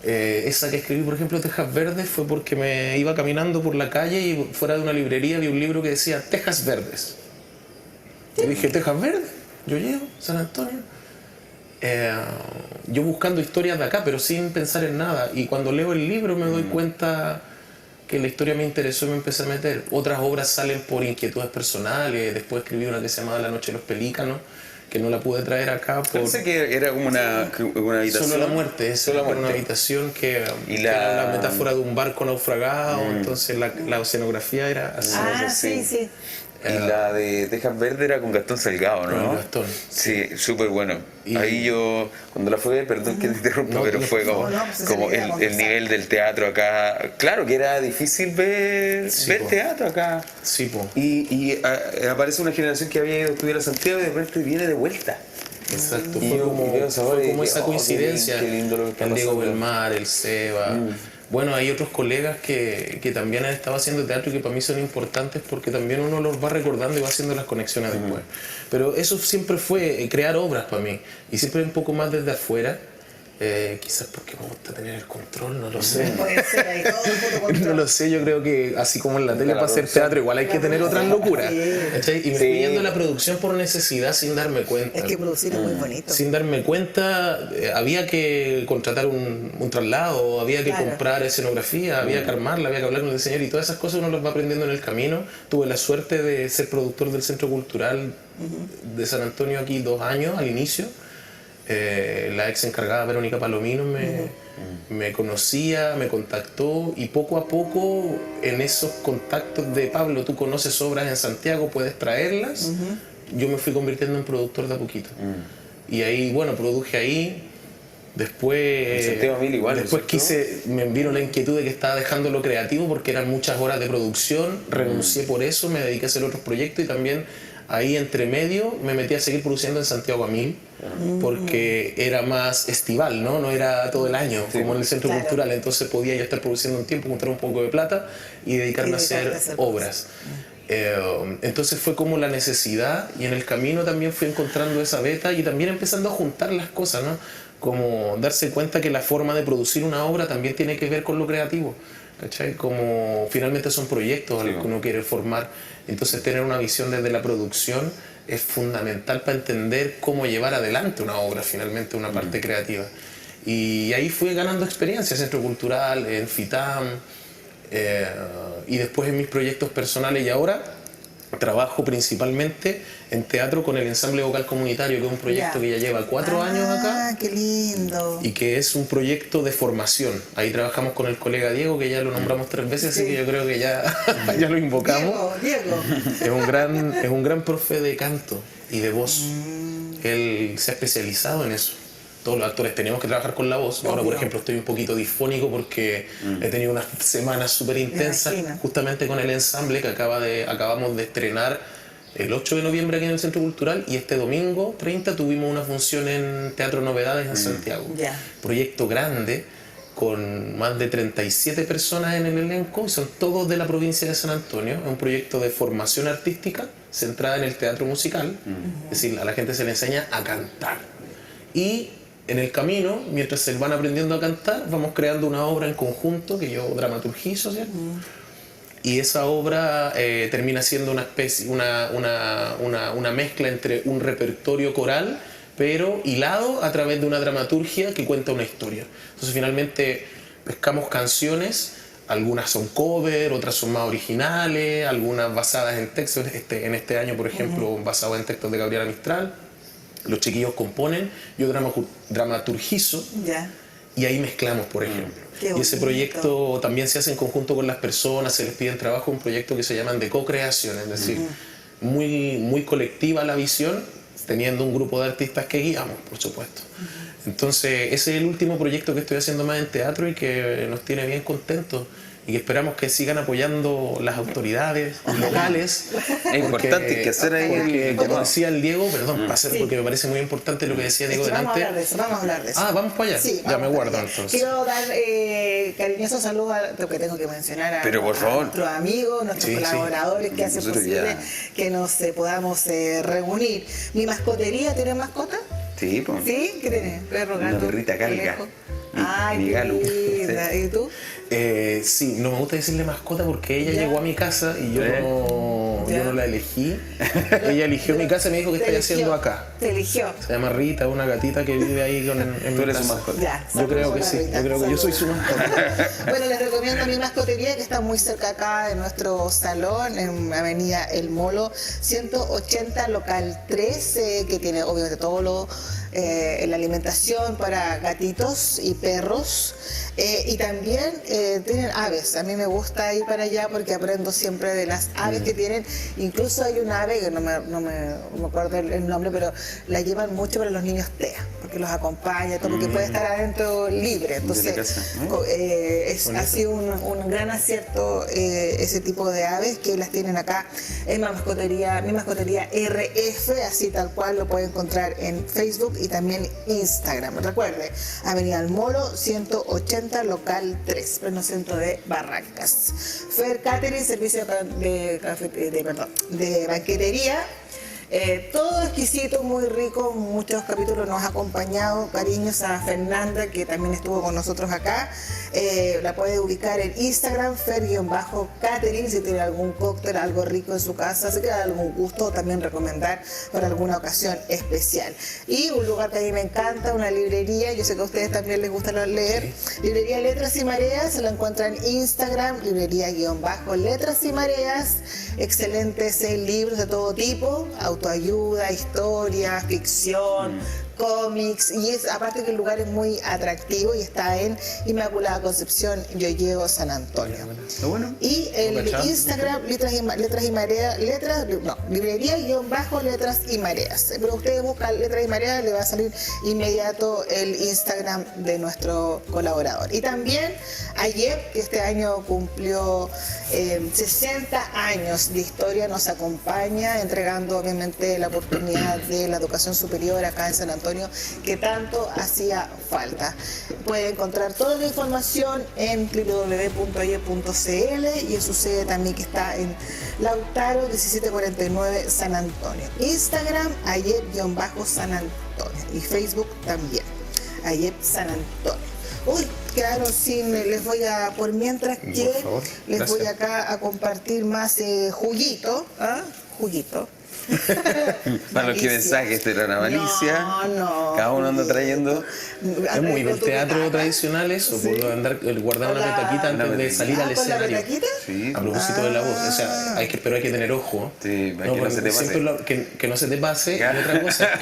Esa que escribí, por ejemplo, Tejas Verdes, fue porque me iba caminando por la calle y fuera de una librería vi un libro que decía Tejas Verdes. Yo dije, ¿Tejas Verdes? Yo llego, San Antonio. Yo buscando historias de acá, pero sin pensar en nada. Y cuando leo el libro me doy cuenta que la historia me interesó y me empecé a meter. Otras obras salen por inquietudes personales. Después escribí una que se llamaba La noche de los pelícanos, que no la pude traer acá por... Pensé que era como una habitación. Solo la muerte, es Solo la muerte. una habitación que Y era la metáfora de un barco naufragado, entonces la escenografía era así. Ah, sí. Y la de Tejas Verdes era con Gastón Salgado, ¿no? Con Gastón. Sí, súper bueno. Y- Ahí yo, cuando la fui a ver, perdón que te interrumpa, No, pero fue como, no, pues esa como idea, el nivel del teatro acá. Claro que era difícil ver po. teatro acá. Sí, po. Y aparece una generación que había ido a estudiar a Santiago y de repente viene de vuelta. Exacto, Y fue yo como, veo sabores fue como y esa oh, coincidencia. qué lindo lo que está El Diego pasando. Belmar, el Seba. Bueno, hay otros colegas que también han estado haciendo teatro y que para mí son importantes, porque también uno los va recordando y va haciendo las conexiones después. Pero eso siempre fue crear obras para mí, y siempre un poco más desde afuera. Quizás porque me gusta tener el control, no lo sé. Puede ser ahí todo puro No control. lo sé, yo creo que así como en la tele para hacer teatro igual hay que tener otras locuras. ¿Cachai? Y me fui yendo a la producción por necesidad sin darme cuenta. Es que producir es muy bonito. Sin darme cuenta, había que contratar un traslado, había que Claro. comprar escenografía, había que armarla, había que hablar con el diseñador, y todas esas cosas uno las va aprendiendo en el camino. Tuve la suerte de ser productor del Centro Cultural de San Antonio aquí 2 años al inicio. La ex encargada Verónica Palomino me conocía, me contactó, y poco a poco en esos contactos de Pablo, tú conoces obras en Santiago, puedes traerlas, yo me fui convirtiendo en productor de a poquito. Y ahí, bueno, produje ahí. Después, En Santiago Mil igual, después ¿cierto? me vino la inquietud de que estaba dejando lo creativo porque eran muchas horas de producción, renuncié por eso, me dediqué a hacer otros proyectos, y también ahí entre medio me metí a seguir produciendo en Santiago a Mil, porque era más estival, ¿no? No era todo el año, como en el Centro Claro. Cultural, entonces podía yo estar produciendo un tiempo, juntar un poco de plata y dedicarme a hacer obras. Entonces fue como la necesidad, y en el camino también fui encontrando esa beta y también empezando a juntar las cosas, ¿no? Como darse cuenta que la forma de producir una obra también tiene que ver con lo creativo, ¿cachai? Como finalmente son proyectos a los que uno quiere formar, entonces tener una visión desde la producción es fundamental para entender cómo llevar adelante una obra, finalmente una parte creativa. Y ahí fui ganando experiencia, Centro Cultural, en FITAM, y después en mis proyectos personales, y ahora trabajo principalmente en teatro con el Ensamble Vocal Comunitario, que es un proyecto que ya lleva 4 años acá, Ah, qué lindo. y que es un proyecto de formación. Ahí trabajamos con el colega Diego, que ya lo nombramos 3 veces, así que yo creo que ya, ya lo invocamos. Diego. Es un gran profe de canto y de voz. Él se ha especializado en eso. Todos los actores tenemos que trabajar con la voz. Ahora, por ejemplo, estoy un poquito disfónico porque he tenido unas semanas súper intensas, imagino. justamente con el ensamble que acabamos de estrenar el 8 de noviembre aquí en el Centro Cultural, y este domingo 30 tuvimos una función en Teatro Novedades en Santiago. Ya. Proyecto grande, con más de 37 personas en el elenco, y son todos de la provincia de San Antonio. Es un proyecto de formación artística centrada en el teatro musical, es decir, a la gente se le enseña a cantar. Y en el camino, mientras se van aprendiendo a cantar, vamos creando una obra en conjunto que yo dramaturgizo, ¿cierto? Y esa obra termina siendo una especie, una mezcla entre un repertorio coral, pero hilado a través de una dramaturgia que cuenta una historia. Entonces finalmente pescamos canciones, algunas son cover, otras son más originales, algunas basadas en textos. En este año, por ejemplo, basado en textos de Gabriela Mistral. Los chiquillos componen, yo dramaturgizo, Ya. y ahí mezclamos, por ejemplo. Qué Y ese bonito. proyecto también se hace en conjunto con las personas, se les piden trabajo, un proyecto que se llaman de co-creación, es decir, muy colectiva la visión, teniendo un grupo de artistas que guiamos, por supuesto. Entonces, ese es el último proyecto que estoy haciendo más en teatro y que nos tiene bien contentos. Y que esperamos que sigan apoyando las autoridades locales. Es importante que hacer ahí porque, el- como decía el Diego, perdón, porque me parece muy importante lo que decía Diego Vamos a delante. hablar de eso, vamos a hablar de eso. Ah, vamos para allá. Sí, Ya vamos me para guardo allá. entonces. Quiero dar cariñosos saludos a lo que tengo que mencionar a, Pero por a favor. nuestros amigos, nuestros Sí, sí. colaboradores que hacen Nosotros posible ya. que nos podamos reunir. ¿Mi mascotería tiene mascota? Sí, pues. ¿Sí? ¿Qué tiene? ¿Perro, Una gato? perrita calga. conejo? Mi- Ay, mi qué Galo. linda. ¿Y tú? Sí, no me gusta decirle mascota porque ella Ya. llegó a mi casa y yo Ya. no la elegí. Ella eligió mi casa y me dijo que Te estoy eligió, haciendo acá. Te eligió. Se llama Rita, una gatita que vive ahí en Tú mi eres su casa. mascota. Ya, Yo creo que saludos sí, a Rita, yo creo que yo soy su saludos. mascota. Bueno, les recomiendo mi mascotería que está muy cerca acá de nuestro salón, en Avenida El Molo, 180 local 13, que tiene obviamente todo lo la alimentación para gatitos y perros. Y también tienen aves. A mí me gusta ir para allá porque aprendo siempre de las aves que tienen. Incluso hay una ave que no me acuerdo el nombre, pero la llevan mucho para los niños TEA, porque los acompaña, todo, porque puede estar adentro libre. Entonces, casa, ha sido un gran acierto ese tipo de aves que las tienen acá en mi mascotería RF, así tal cual lo puede encontrar en Facebook y también Instagram. Recuerde, Avenida El Molo, 180 local 3, pleno centro de Barrancas. Fer Catering, servicio de banquetería. Todo exquisito, muy rico, muchos capítulos nos ha acompañado. Cariños a Fernanda, que también estuvo con nosotros acá. La puede ubicar en Instagram, Fer-Catering, si tiene algún cóctel, algo rico en su casa, si tiene algún gusto, también recomendar para alguna ocasión especial. Y un lugar que a mí me encanta, una librería, yo sé que a ustedes también les gusta leer, librería Letras y Mareas, se la encuentra en Instagram, librería-Letras y Mareas, excelentes libros de todo tipo, autoayuda, historia, ficción, cómics, y es aparte que el lugar es muy atractivo y está en Inmaculada Concepción, Yoyeo, San Antonio. ¿Lo bueno? Y el ¿Cachai? Instagram, librería-letras y mareas. Pero usted busca Letras y Mareas, le va a salir inmediato el Instagram de nuestro colaborador. Y también ayer, que este año cumplió 60 años de historia, nos acompaña entregando obviamente la oportunidad de la educación superior acá en San Antonio, que tanto hacía falta. Puede encontrar toda la información en www.ayer.cl y en su sede también, que está en Lautaro 1749 San Antonio. Instagram, ayer-San Antonio, y Facebook también, Ayer San Antonio. Uy, quedaron sin, les voy a, por mientras Por que favor, les gracias. voy acá a compartir más juguito, ¿ah? Juguito. Para los que mensajes esta era una malicia. No. Cada uno anda trayendo. Es muy del teatro tradicional eso, por andar guardar una petaquita antes de salir al ¿Con la escenario. petaquita? Sí. A propósito de la voz, o sea, pero hay que tener ojo. Sí, para que no porque se te pase. siempre que no se te pase. Y otra cosa es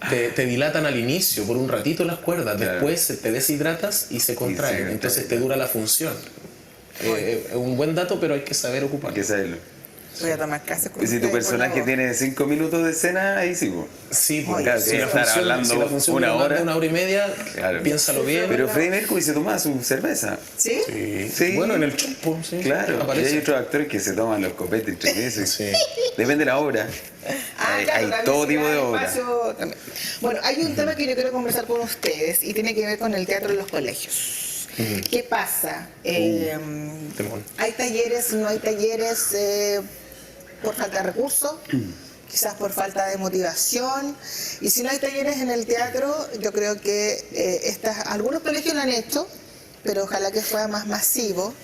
que te dilatan al inicio por un ratito las cuerdas, Claro. después te deshidratas y se contraen, contrae, entonces te claro. dura la función. Es un buen dato, pero hay que saber Hay ocuparlo. que saberlo. Voy a tomar clases con Y si tu ustedes, personaje por favor. tiene 5 minutos de escena, ahí sí, pues. Sí, Oye, claro, si sí, la estar función, hablando si la función una dura más de hora. una hora y media, Claro. piénsalo bien. Pero Freddie Mercury se tomaba su cerveza. ¿Sí? Sí. Sí. Bueno, en el chopo, sí. Claro, y aparece. hay otros actores que se toman los copetes 3 veces. Sí. Depende de la obra. Hay también todo se tipo crea de obra. espacio también. Bueno, hay un tema que yo quiero conversar con ustedes y tiene que ver con el teatro en los colegios. ¿Qué pasa? Temón. ¿Hay talleres, no hay talleres por falta de recursos? Quizás por falta de motivación. Y si no hay talleres en el teatro, yo creo que algunos colegios lo han hecho, pero ojalá que fuera más masivo.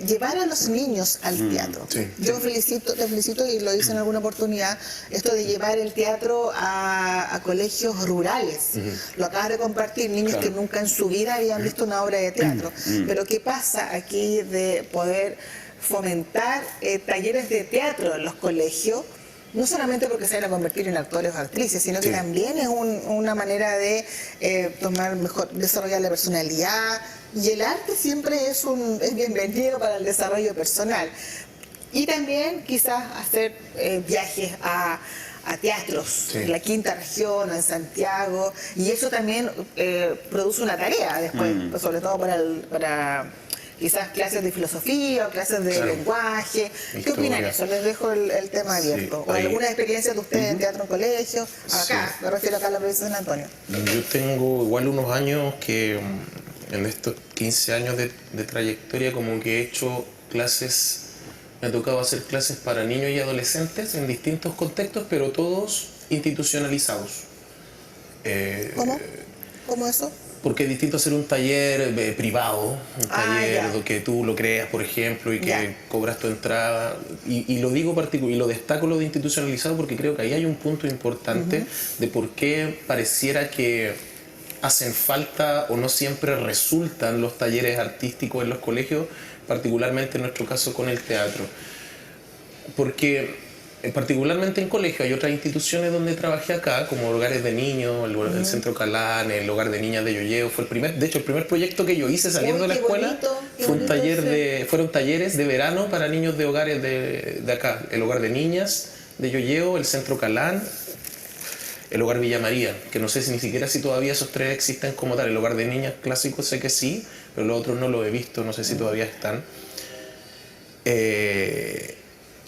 Llevar a los niños al teatro. Sí. Yo te felicito y lo hice en alguna oportunidad, esto de llevar el teatro a colegios rurales. Lo acabas de compartir, niños que nunca en su vida habían visto una obra de teatro. Pero ¿qué pasa aquí de poder fomentar talleres de teatro en los colegios? No solamente porque se van a convertir en actores o actrices, sino que también es una manera de desarrollar la personalidad. Y el arte siempre es bienvenido para el desarrollo personal. Y también quizás hacer viajes a teatros en la quinta región o en Santiago. Y eso también produce una tarea después, sobre todo para quizás clases de filosofía o clases de lenguaje. ¿Qué Historia. opinan eso? Les dejo el tema abierto. ¿O ahí. alguna experiencia de ustedes en teatro en colegio? Acá, me refiero acá a la provincia de San Antonio. Yo tengo igual unos años que en estos 15 años de trayectoria como que he hecho clases, me ha tocado hacer clases para niños y adolescentes en distintos contextos, pero todos institucionalizados. ¿Cómo? ¿Cómo eso? Porque es distinto hacer un taller privado, un taller que tú lo creas, por ejemplo, y que cobras tu entrada. Y lo digo y lo destaco lo de institucionalizado porque creo que ahí hay un punto importante de por qué pareciera que hacen falta o no siempre resultan los talleres artísticos en los colegios, particularmente en nuestro caso con el teatro. Porque particularmente en colegios hay otras instituciones donde trabajé acá, como hogares de niños, el Centro Calán, el hogar de niñas de Yoyeo. Fue el primer proyecto que yo hice saliendo de la escuela. Fueron talleres de verano para niños de hogares de acá. El hogar de niñas de Yoyeo, el Centro Calán, el hogar Villa María, que no sé si ni siquiera si todavía esos tres existen como tal. El hogar de niñas clásico sé que sí, pero los otros no los he visto, no sé si todavía están.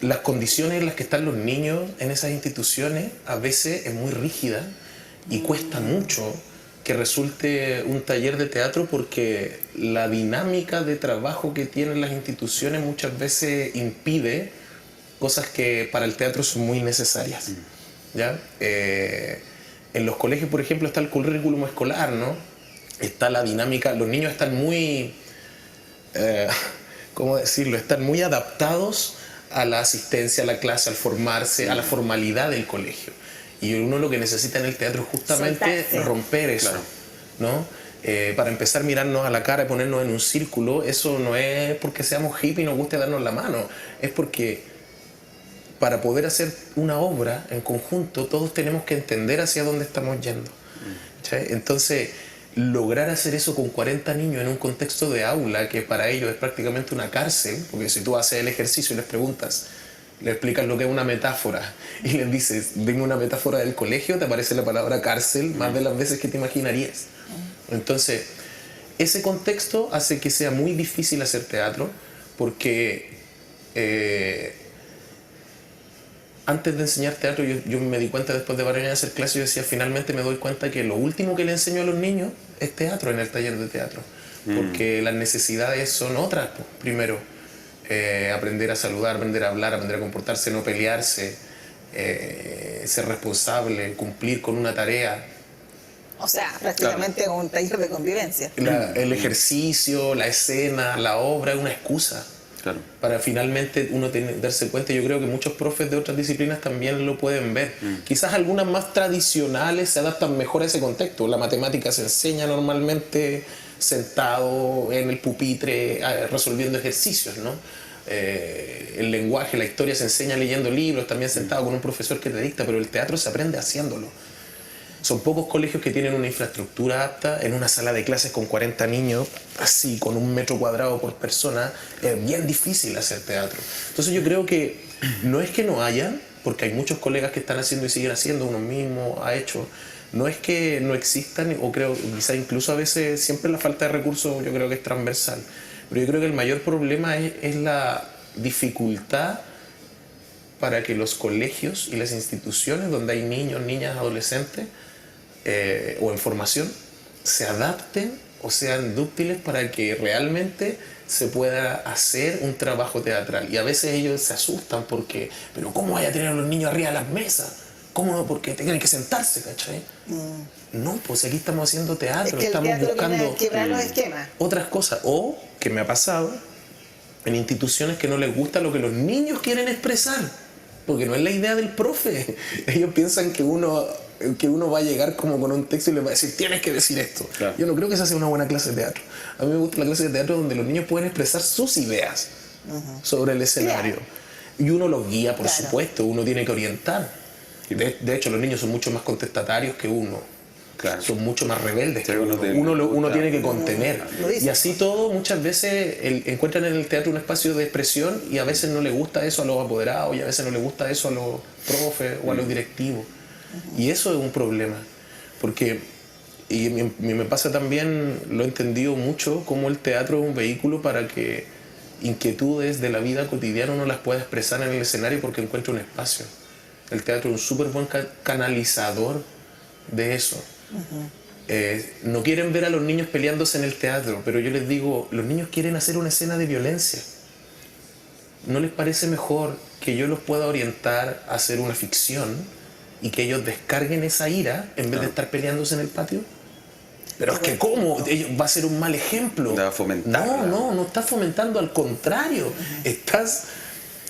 Las condiciones en las que están los niños en esas instituciones a veces es muy rígida y cuesta mucho que resulte un taller de teatro porque la dinámica de trabajo que tienen las instituciones muchas veces impide cosas que para el teatro son muy necesarias. ¿Ya? En los colegios, por ejemplo, está el currículum escolar, ¿no? Está la dinámica, los niños están muy, ¿cómo decirlo? Están muy adaptados a la asistencia a la clase, al formarse, a la formalidad del colegio. Y uno lo que necesita en el teatro es justamente Soltarse. romper eso, ¿no? Para empezar a mirarnos a la cara y ponernos en un círculo, eso no es porque seamos hippies y nos guste darnos la mano, es porque para poder hacer una obra en conjunto, todos tenemos que entender hacia dónde estamos yendo. ¿Sí? Entonces, lograr hacer eso con 40 niños en un contexto de aula, que para ellos es prácticamente una cárcel, porque si tú haces el ejercicio y les preguntas, le explicas lo que es una metáfora, y les dices, dime una metáfora del colegio, te aparece la palabra cárcel más de las veces que te imaginarías. Entonces, ese contexto hace que sea muy difícil hacer teatro, porque antes de enseñar teatro, yo me di cuenta después de varios años de hacer clases, yo decía, finalmente me doy cuenta que lo último que le enseño a los niños es teatro en el taller de teatro. Porque las necesidades son otras. Pues. Primero, aprender a saludar, aprender a hablar, aprender a comportarse, no pelearse, ser responsable, cumplir con una tarea. O sea, prácticamente un taller de convivencia. El ejercicio, la escena, la obra es una excusa. Claro. Para finalmente uno darse cuenta. Yo creo que muchos profes de otras disciplinas también lo pueden ver. Quizás algunas más tradicionales se adaptan mejor a ese contexto. La matemática se enseña normalmente sentado en el pupitre resolviendo ejercicios, ¿no? El lenguaje, la historia se enseña leyendo libros, también sentado con un profesor que te dicta, pero el teatro se aprende haciéndolo. Son pocos colegios que tienen una infraestructura apta en una sala de clases con 40 niños, así, con 1 metro cuadrado por persona. Es bien difícil hacer teatro. Entonces yo creo que no es que no hayan, porque hay muchos colegas que están haciendo y siguen haciendo, uno mismo ha hecho. No es que no existan, o creo, quizá incluso a veces siempre la falta de recursos yo creo que es transversal. Pero yo creo que el mayor problema es la dificultad para que los colegios y las instituciones donde hay niños, niñas, adolescentes o en formación se adapten o sean dúctiles para que realmente se pueda hacer un trabajo teatral. Y a veces ellos se asustan porque, pero ¿cómo vaya a tener a los niños arriba de las mesas? ¿Cómo no? Porque tienen que sentarse, ¿cachai? No, pues aquí estamos haciendo teatro, Es que estamos el teatro buscando viene a quebrar los esquemas. otras cosas. O, que me ha pasado, en instituciones que no les gusta lo que los niños quieren expresar, porque no es la idea del profe. Ellos piensan que uno va a llegar como con un texto y les va a decir, tienes que decir esto. Claro. Yo no creo que esa sea una buena clase de teatro. A mí me gusta la clase de teatro donde los niños pueden expresar sus ideas sobre el escenario. Y uno los guía, por supuesto, uno tiene que orientar. De hecho, los niños son mucho más contestatarios que uno. Claro. Son mucho más rebeldes que uno uno. Uno claro. tiene que contener. Lo dice. Y así todo, muchas veces encuentran en el teatro un espacio de expresión y a veces no les gusta eso a los apoderados y a veces no les gusta eso a los profes o a los directivos. Y eso es un problema. Porque, y me pasa también, lo he entendido mucho, como el teatro es un vehículo para que inquietudes de la vida cotidiana uno las pueda expresar en el escenario porque encuentra un espacio. El teatro es un súper buen canalizador de eso. No quieren ver a los niños peleándose en el teatro, pero yo les digo, los niños quieren hacer una escena de violencia. ¿No les parece mejor que yo los pueda orientar a hacer una ficción y que ellos descarguen esa ira en vez de estar peleándose en el patio? Pero es que ¿cómo? Va a ser un mal ejemplo. Va a fomentar. No estás fomentando, al contrario. Estás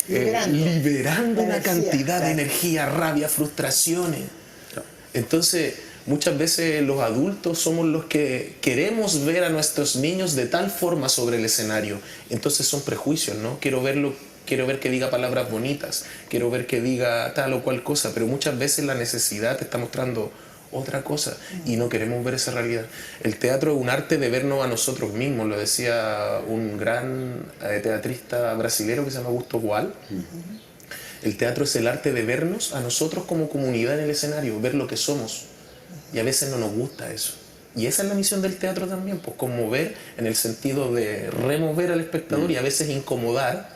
liberando una cantidad de energía, rabia, frustraciones. Entonces, muchas veces los adultos somos los que queremos ver a nuestros niños de tal forma sobre el escenario. Entonces son prejuicios, ¿no? Quiero ver que diga palabras bonitas, quiero ver que diga tal o cual cosa, pero muchas veces la necesidad te está mostrando otra cosa y no queremos ver esa realidad. El teatro es un arte de vernos a nosotros mismos, lo decía un gran teatrista brasilero que se llama Augusto Boal. El teatro es el arte de vernos a nosotros como comunidad en el escenario, ver lo que somos. Y a veces no nos gusta eso. Y esa es la misión del teatro también, pues conmover en el sentido de remover al espectador y a veces incomodar,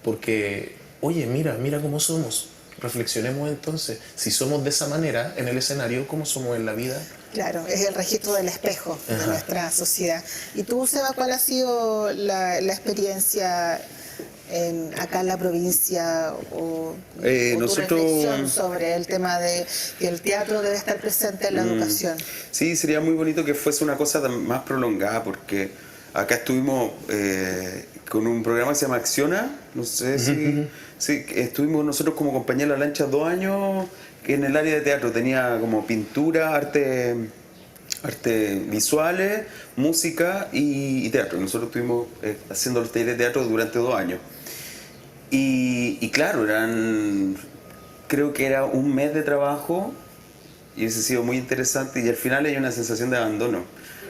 porque, oye, mira cómo somos. Reflexionemos entonces, si somos de esa manera en el escenario, ¿cómo somos en la vida? Claro, es el registro del espejo de nuestra sociedad. ¿Y tú, Seba, cuál ha sido la experiencia acá en la provincia o tu reflexión sobre el tema de que el teatro debe estar presente en la educación? Sí, sería muy bonito que fuese una cosa más prolongada, porque acá estuvimos con un programa que se llama Acciona, no sé si estuvimos nosotros como compañía de la lancha 2 años en el área de teatro. Tenía como pintura, arte visuales, música y teatro. Nosotros estuvimos haciendo los talleres de teatro durante 2 años. Y claro, creo que era un mes de trabajo y hubiese sido muy interesante, y al final hay una sensación de abandono.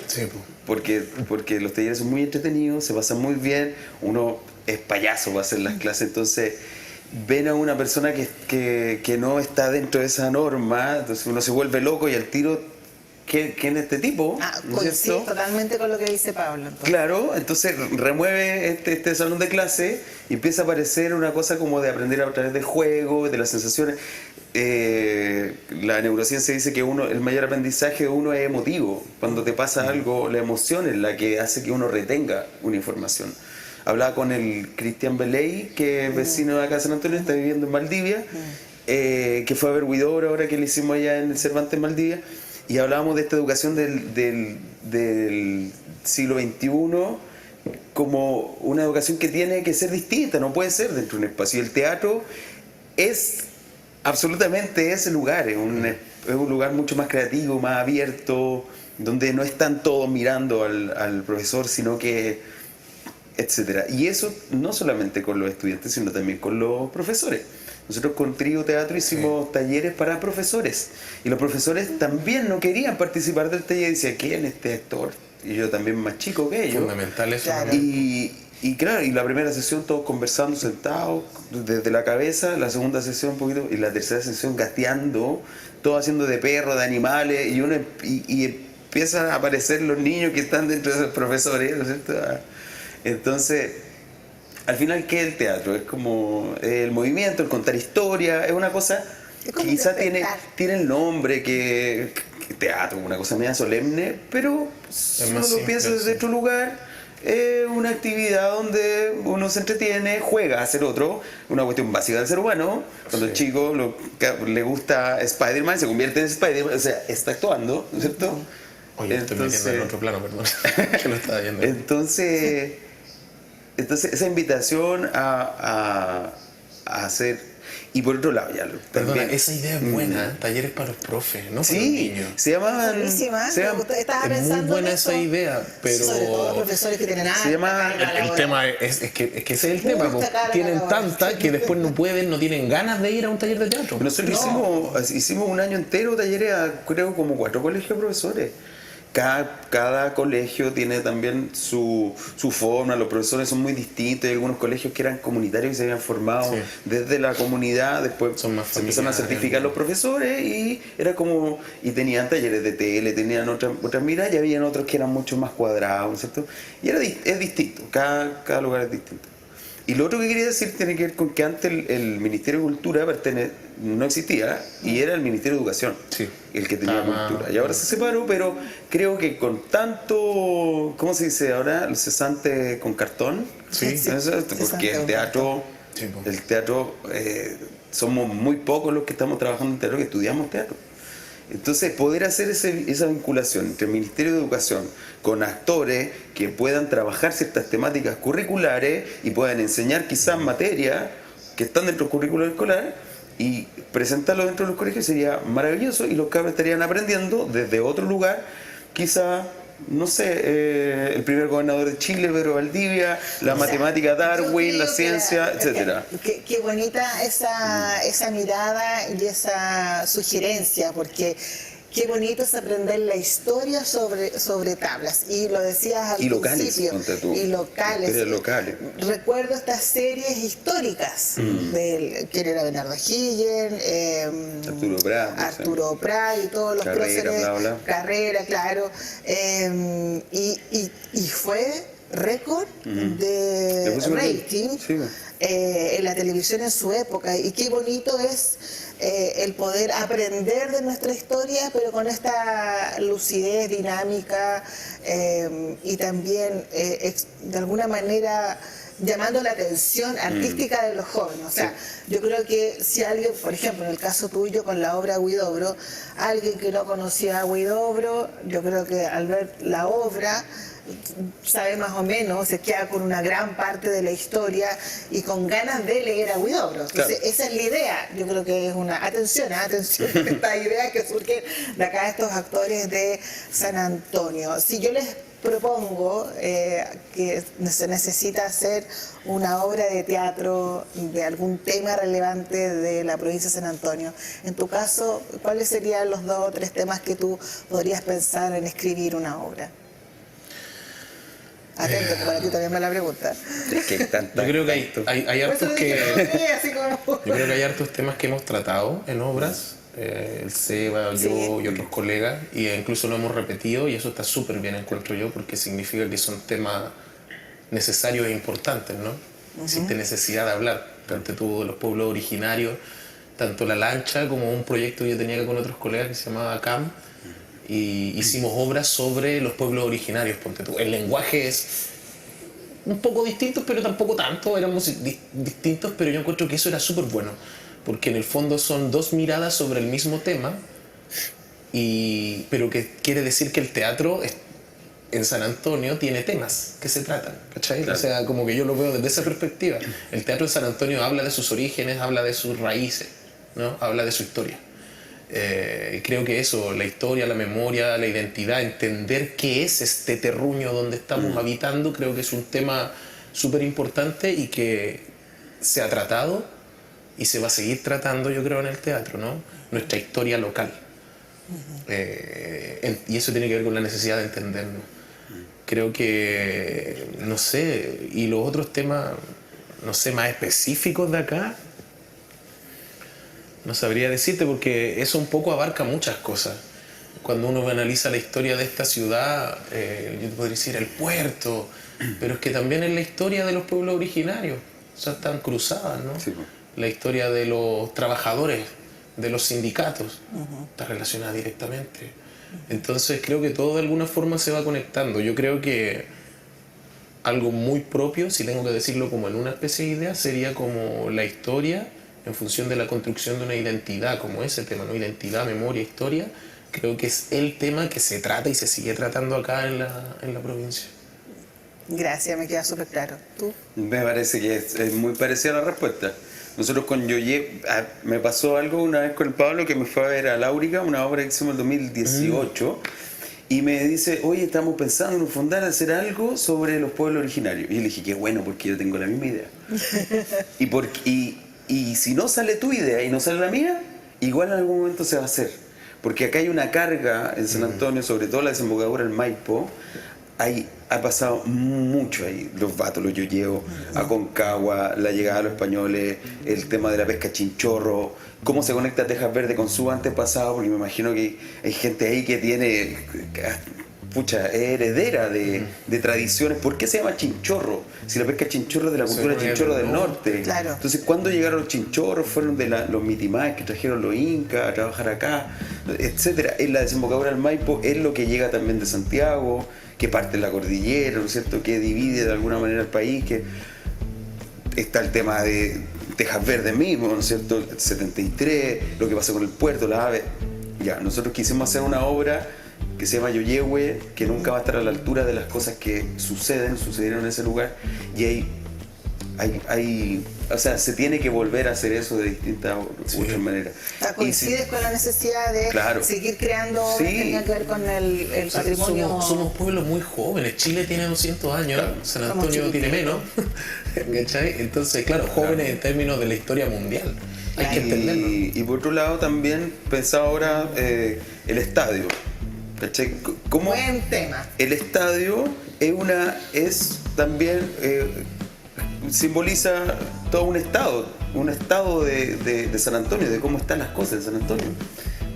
Sí, porque los talleres son muy entretenidos, se pasan muy bien, uno es payaso para hacer las clases, entonces ven a una persona que no está dentro de esa norma, entonces uno se vuelve loco y al tiro, ¿quién es este tipo? Coincido totalmente con lo que dice Pablo. Entonces. Claro, entonces remueve este salón de clase y empieza a aparecer una cosa como de aprender a través del juego, de las sensaciones. La neurociencia dice que el mayor aprendizaje de uno es emotivo. Cuando te pasa algo, la emoción es la que hace que uno retenga una información. Hablaba con el Cristian Beley, que es vecino de acá de San Antonio, está viviendo en Valdivia, que fue a ver Huidobro ahora que le hicimos allá en el Cervantes en Valdivia, y hablábamos de esta educación del siglo XXI como una educación que tiene que ser distinta, no puede ser dentro de un espacio. Y el teatro es absolutamente ese lugar, es un lugar mucho más creativo, más abierto, donde no están todos mirando al profesor, sino que etcétera. Y eso no solamente con los estudiantes, sino también con los profesores. nosotros con Trío Teatro hicimos talleres para profesores. Y los profesores también no querían participar del taller. Decían, ¿quién es este actor? Y yo también más chico que ellos. Fundamental eso. Claro. Y claro, y la primera sesión todos conversando, sentados, desde la cabeza, la segunda sesión un poquito, y la tercera sesión gateando, todo haciendo de perro, de animales, y empiezan a aparecer los niños que están dentro de esos profesores, ¿no es cierto? Entonces, al final, ¿qué es el teatro? Es como el movimiento, el contar historia, es una cosa Es que como quizás interpretar. tiene el nombre, que teatro, una cosa media solemne, pero si uno más lo simple, piensa desde sí. otro lugar, es una actividad donde uno se entretiene, juega a hacer otro, una cuestión básica del ser humano. Cuando el chico le gusta Spider-Man, se convierte en Spider-Man, o sea, está actuando, ¿no es cierto? Oye, estoy metiendo en otro plano, perdón. Que lo estaba viendo. Entonces esa invitación a hacer. Y por otro lado, ya lo. Perdona, también- esa idea es buena, ¿eh? Talleres para los profes, no para los Sí, niños. se llaman. Buenísima, se me llaman- gustó. Estaba Es muy pensando buena en esa eso. idea, pero Sobre todo profesores que tienen Se llama- el tema es que ese es el tema, Mucha porque carga tienen laboral. tanta que después no pueden, no tienen ganas de ir a un taller de teatro. Nosotros hicimos un año entero talleres a, creo, como 4 colegios de profesores. Cada colegio tiene también su forma, los profesores son muy distintos. Hay algunos colegios que eran comunitarios y se habían formado Sí. desde la comunidad, después Son más se empezaron a familiares. certificar los profesores y era como, y tenían talleres de tele, tenían otras miradas y habían otros que eran mucho más cuadrados, ¿no es cierto? Y es distinto, cada lugar es distinto. Y lo otro que quería decir tiene que ver con que antes el Ministerio de Cultura no existía y era el Ministerio de Educación Sí. el que tenía Estaba más- cultura. Y ahora se separó, pero creo que con tanto, ¿cómo se dice ahora? El cesante con cartón. Sí. Eso, Cesante porque con Sí, po. el teatro, somos muy pocos los que estamos trabajando en teatro que estudiamos teatro. Entonces, poder hacer esa vinculación entre el Ministerio de Educación con actores que puedan trabajar ciertas temáticas curriculares y puedan enseñar quizás materias que están dentro del currículo escolar y presentarlo dentro de los colegios sería maravilloso y los cabros estarían aprendiendo desde otro lugar, quizás, no sé, el primer gobernador de Chile, Pedro Valdivia, la O sea, matemática Darwin, yo la creo ciencia, que etcétera. Qué bonita esa mirada y esa sugerencia, porque qué bonito es aprender la historia sobre tablas. Y lo decías al Y locales, principio. ponte tú. Y locales. Historias locales. Recuerdo estas series históricas del quién era Bernardo Higgins, Arturo Prat, Arturo Prat y todos los Carrera, próceres. bla, bla. Carrera, claro. Y fue récord de Le puso rating sí. en la televisión en su época. Y qué bonito es el poder aprender de nuestra historia, pero con esta lucidez dinámica y también de alguna manera llamando la atención artística de los jóvenes. O sea, yo creo que si alguien, por ejemplo, en el caso tuyo con la obra Huidobro, alguien que no conocía a Huidobro, yo creo que al ver la obra sabe más o menos, se queda con una gran parte de la historia y con ganas de leer a Huidobro. Entonces, Claro. esa es la idea. Yo creo que es una atención esta idea que surge de acá estos actores de San Antonio. Si yo les propongo que se necesita hacer una obra de teatro de algún tema relevante de la provincia de San Antonio, en tu caso, ¿cuáles serían los 2 o 3 temas que tú podrías pensar en escribir una obra? Atento, que para ti también me la pregunta. Es que hay tanta- Yo creo que hay Por eso hartos dije, que... así como... Yo creo que hay hartos temas que hemos tratado en obras, el Seba, Sí. yo y otros colegas, y incluso lo hemos repetido, y eso está súper bien, encuentro yo, porque significa que son temas necesarios e importantes, ¿no? Existe necesidad de hablar, tanto tú de los pueblos originarios, tanto La Lancha como un proyecto que yo tenía con otros colegas que se llamaba CAM, y hicimos obras sobre los pueblos originarios, ponte tú. El lenguaje es un poco distinto, pero tampoco tanto, éramos distintos, pero yo encuentro que eso era súper bueno, porque en el fondo son 2 miradas sobre el mismo tema, pero que quiere decir que el teatro en San Antonio tiene temas que se tratan, ¿cachai? Claro. O sea, como que yo lo veo desde esa perspectiva. El teatro en San Antonio habla de sus orígenes, habla de sus raíces, ¿no? Habla de su historia. Creo que eso, la historia, la memoria, la identidad, entender qué es este terruño donde estamos habitando, creo que es un tema súper importante y que se ha tratado y se va a seguir tratando, yo creo, en el teatro, ¿no? Nuestra historia local. Y eso tiene que ver con la necesidad de entendernos. Creo que, no sé, y los otros temas, no sé, más específicos de acá, no sabría decirte, porque eso un poco abarca muchas cosas. Cuando uno analiza la historia de esta ciudad, yo te podría decir el puerto, pero es que también es la historia de los pueblos originarios, o sea, están cruzadas, ¿no? Sí, pues. La historia de los trabajadores, de los sindicatos, está relacionada directamente. Entonces creo que todo de alguna forma se va conectando. Yo creo que algo muy propio, si tengo que decirlo como en una especie de idea, sería como la historia en función de la construcción de una identidad, como ese tema, ¿no? Identidad, memoria, historia. Creo que es el tema que se trata y se sigue tratando acá en la provincia. Gracias, me queda súper claro. ¿Tú? Me parece que es muy parecida la respuesta. Nosotros con Yoye, me pasó algo una vez con el Pablo, que me fue a ver a Láurica, una obra que hicimos en 2018, y me dice, oye, estamos pensando en fundar, hacer algo sobre los pueblos originarios. Y yo le dije, qué bueno, porque yo tengo la misma idea. Y si no sale tu idea y no sale la mía, igual en algún momento se va a hacer. Porque acá hay una carga en San Antonio, sobre todo la desembocadura del Maipo, ha pasado mucho ahí, los vatos, los yoyeos, Aconcagua, la llegada de los españoles, el tema de la pesca chinchorro, cómo se conecta Tejas Verde con su antepasado, porque me imagino que hay gente ahí que tiene, pucha, es heredera de tradiciones. ¿Por qué se llama chinchorro? Si la pesca chinchorro es de la cultura chinchorro del norte. Claro. Entonces, ¿cuándo llegaron los chinchorros? Fueron de los mitimaes que trajeron los incas a trabajar acá, etcétera. En la desembocadura del Maipo es lo que llega también de Santiago, que parte de la cordillera, ¿no es cierto?, que divide de alguna manera el país, que está el tema de Tejas Verdes mismo, ¿no es cierto?, el 73, lo que pasa con el puerto, las aves. Ya, nosotros quisimos hacer una obra que se llama Yoyehue, que nunca va a estar a la altura de las cosas que sucedieron en ese lugar, y o sea, se tiene que volver a hacer eso de distintas otras maneras. ¿Coincides con la necesidad de seguir creando obras que tengan que ver con el patrimonio? Somos pueblos muy jóvenes. Chile tiene 200 años, claro. San Antonio tiene menos. Entonces, claro, jóvenes en términos de la historia mundial. Hay que entenderlo. Y por otro lado también pensaba ahora el estadio. ¿Cachai? Buen tema. El estadio es también simboliza todo un estado de San Antonio, de cómo están las cosas en San Antonio,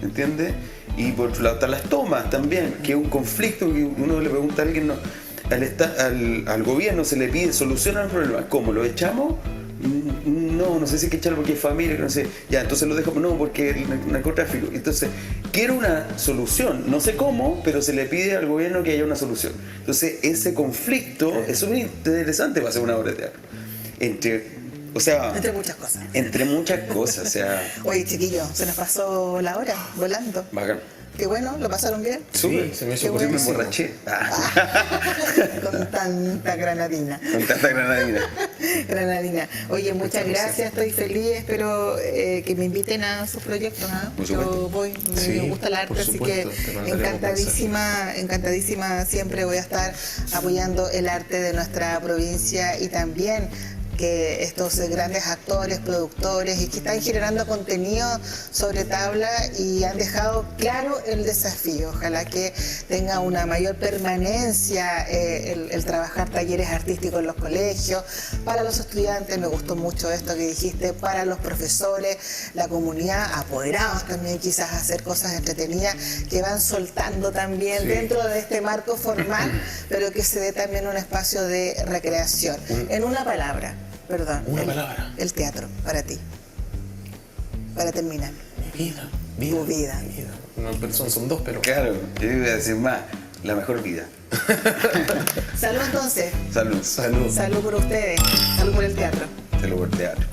¿entiendes? Y por otro lado están las tomas también, que es un conflicto que uno le pregunta a alguien, al gobierno se le pide solucionar el problema. ¿Cómo? ¿Lo echamos? No sé si hay que echarlo porque es familia, no sé. Ya, entonces lo dejamos, no, porque el narcotráfico. Entonces, quiero una solución, no sé cómo, pero se le pide al gobierno que haya una solución. Entonces, ese conflicto es muy interesante para hacer una obra de teatro. Entre muchas cosas. Entre muchas cosas, o sea. Oye, chiquillos, se nos pasó la hora volando. Bacán. Qué bueno, ¿lo pasaron bien? Sí, se me hizo bueno. Me emborraché. Con tanta granadina. Granadina. Oye, muchas gracias, estoy feliz, espero que me inviten a sus proyectos. Yo voy, me gusta el arte, así que encantadísima, siempre voy a estar apoyando el arte de nuestra provincia y también que estos grandes actores, productores y que están generando contenido sobre tabla y han dejado claro el desafío. Ojalá que tenga una mayor permanencia el trabajar talleres artísticos en los colegios, para los estudiantes, me gustó mucho esto que dijiste, para los profesores, la comunidad, apoderados también, quizás hacer cosas entretenidas que van soltando también dentro de este marco formal, pero que se dé también un espacio de recreación. En una palabra. Perdón. El teatro, para ti. Para terminar. Mi vida. Tu vida. Una persona, son dos, pero. Claro, yo iba a decir más, la mejor vida. Salud entonces. Salud. Salud por ustedes. Salud por el teatro. Salud por el teatro.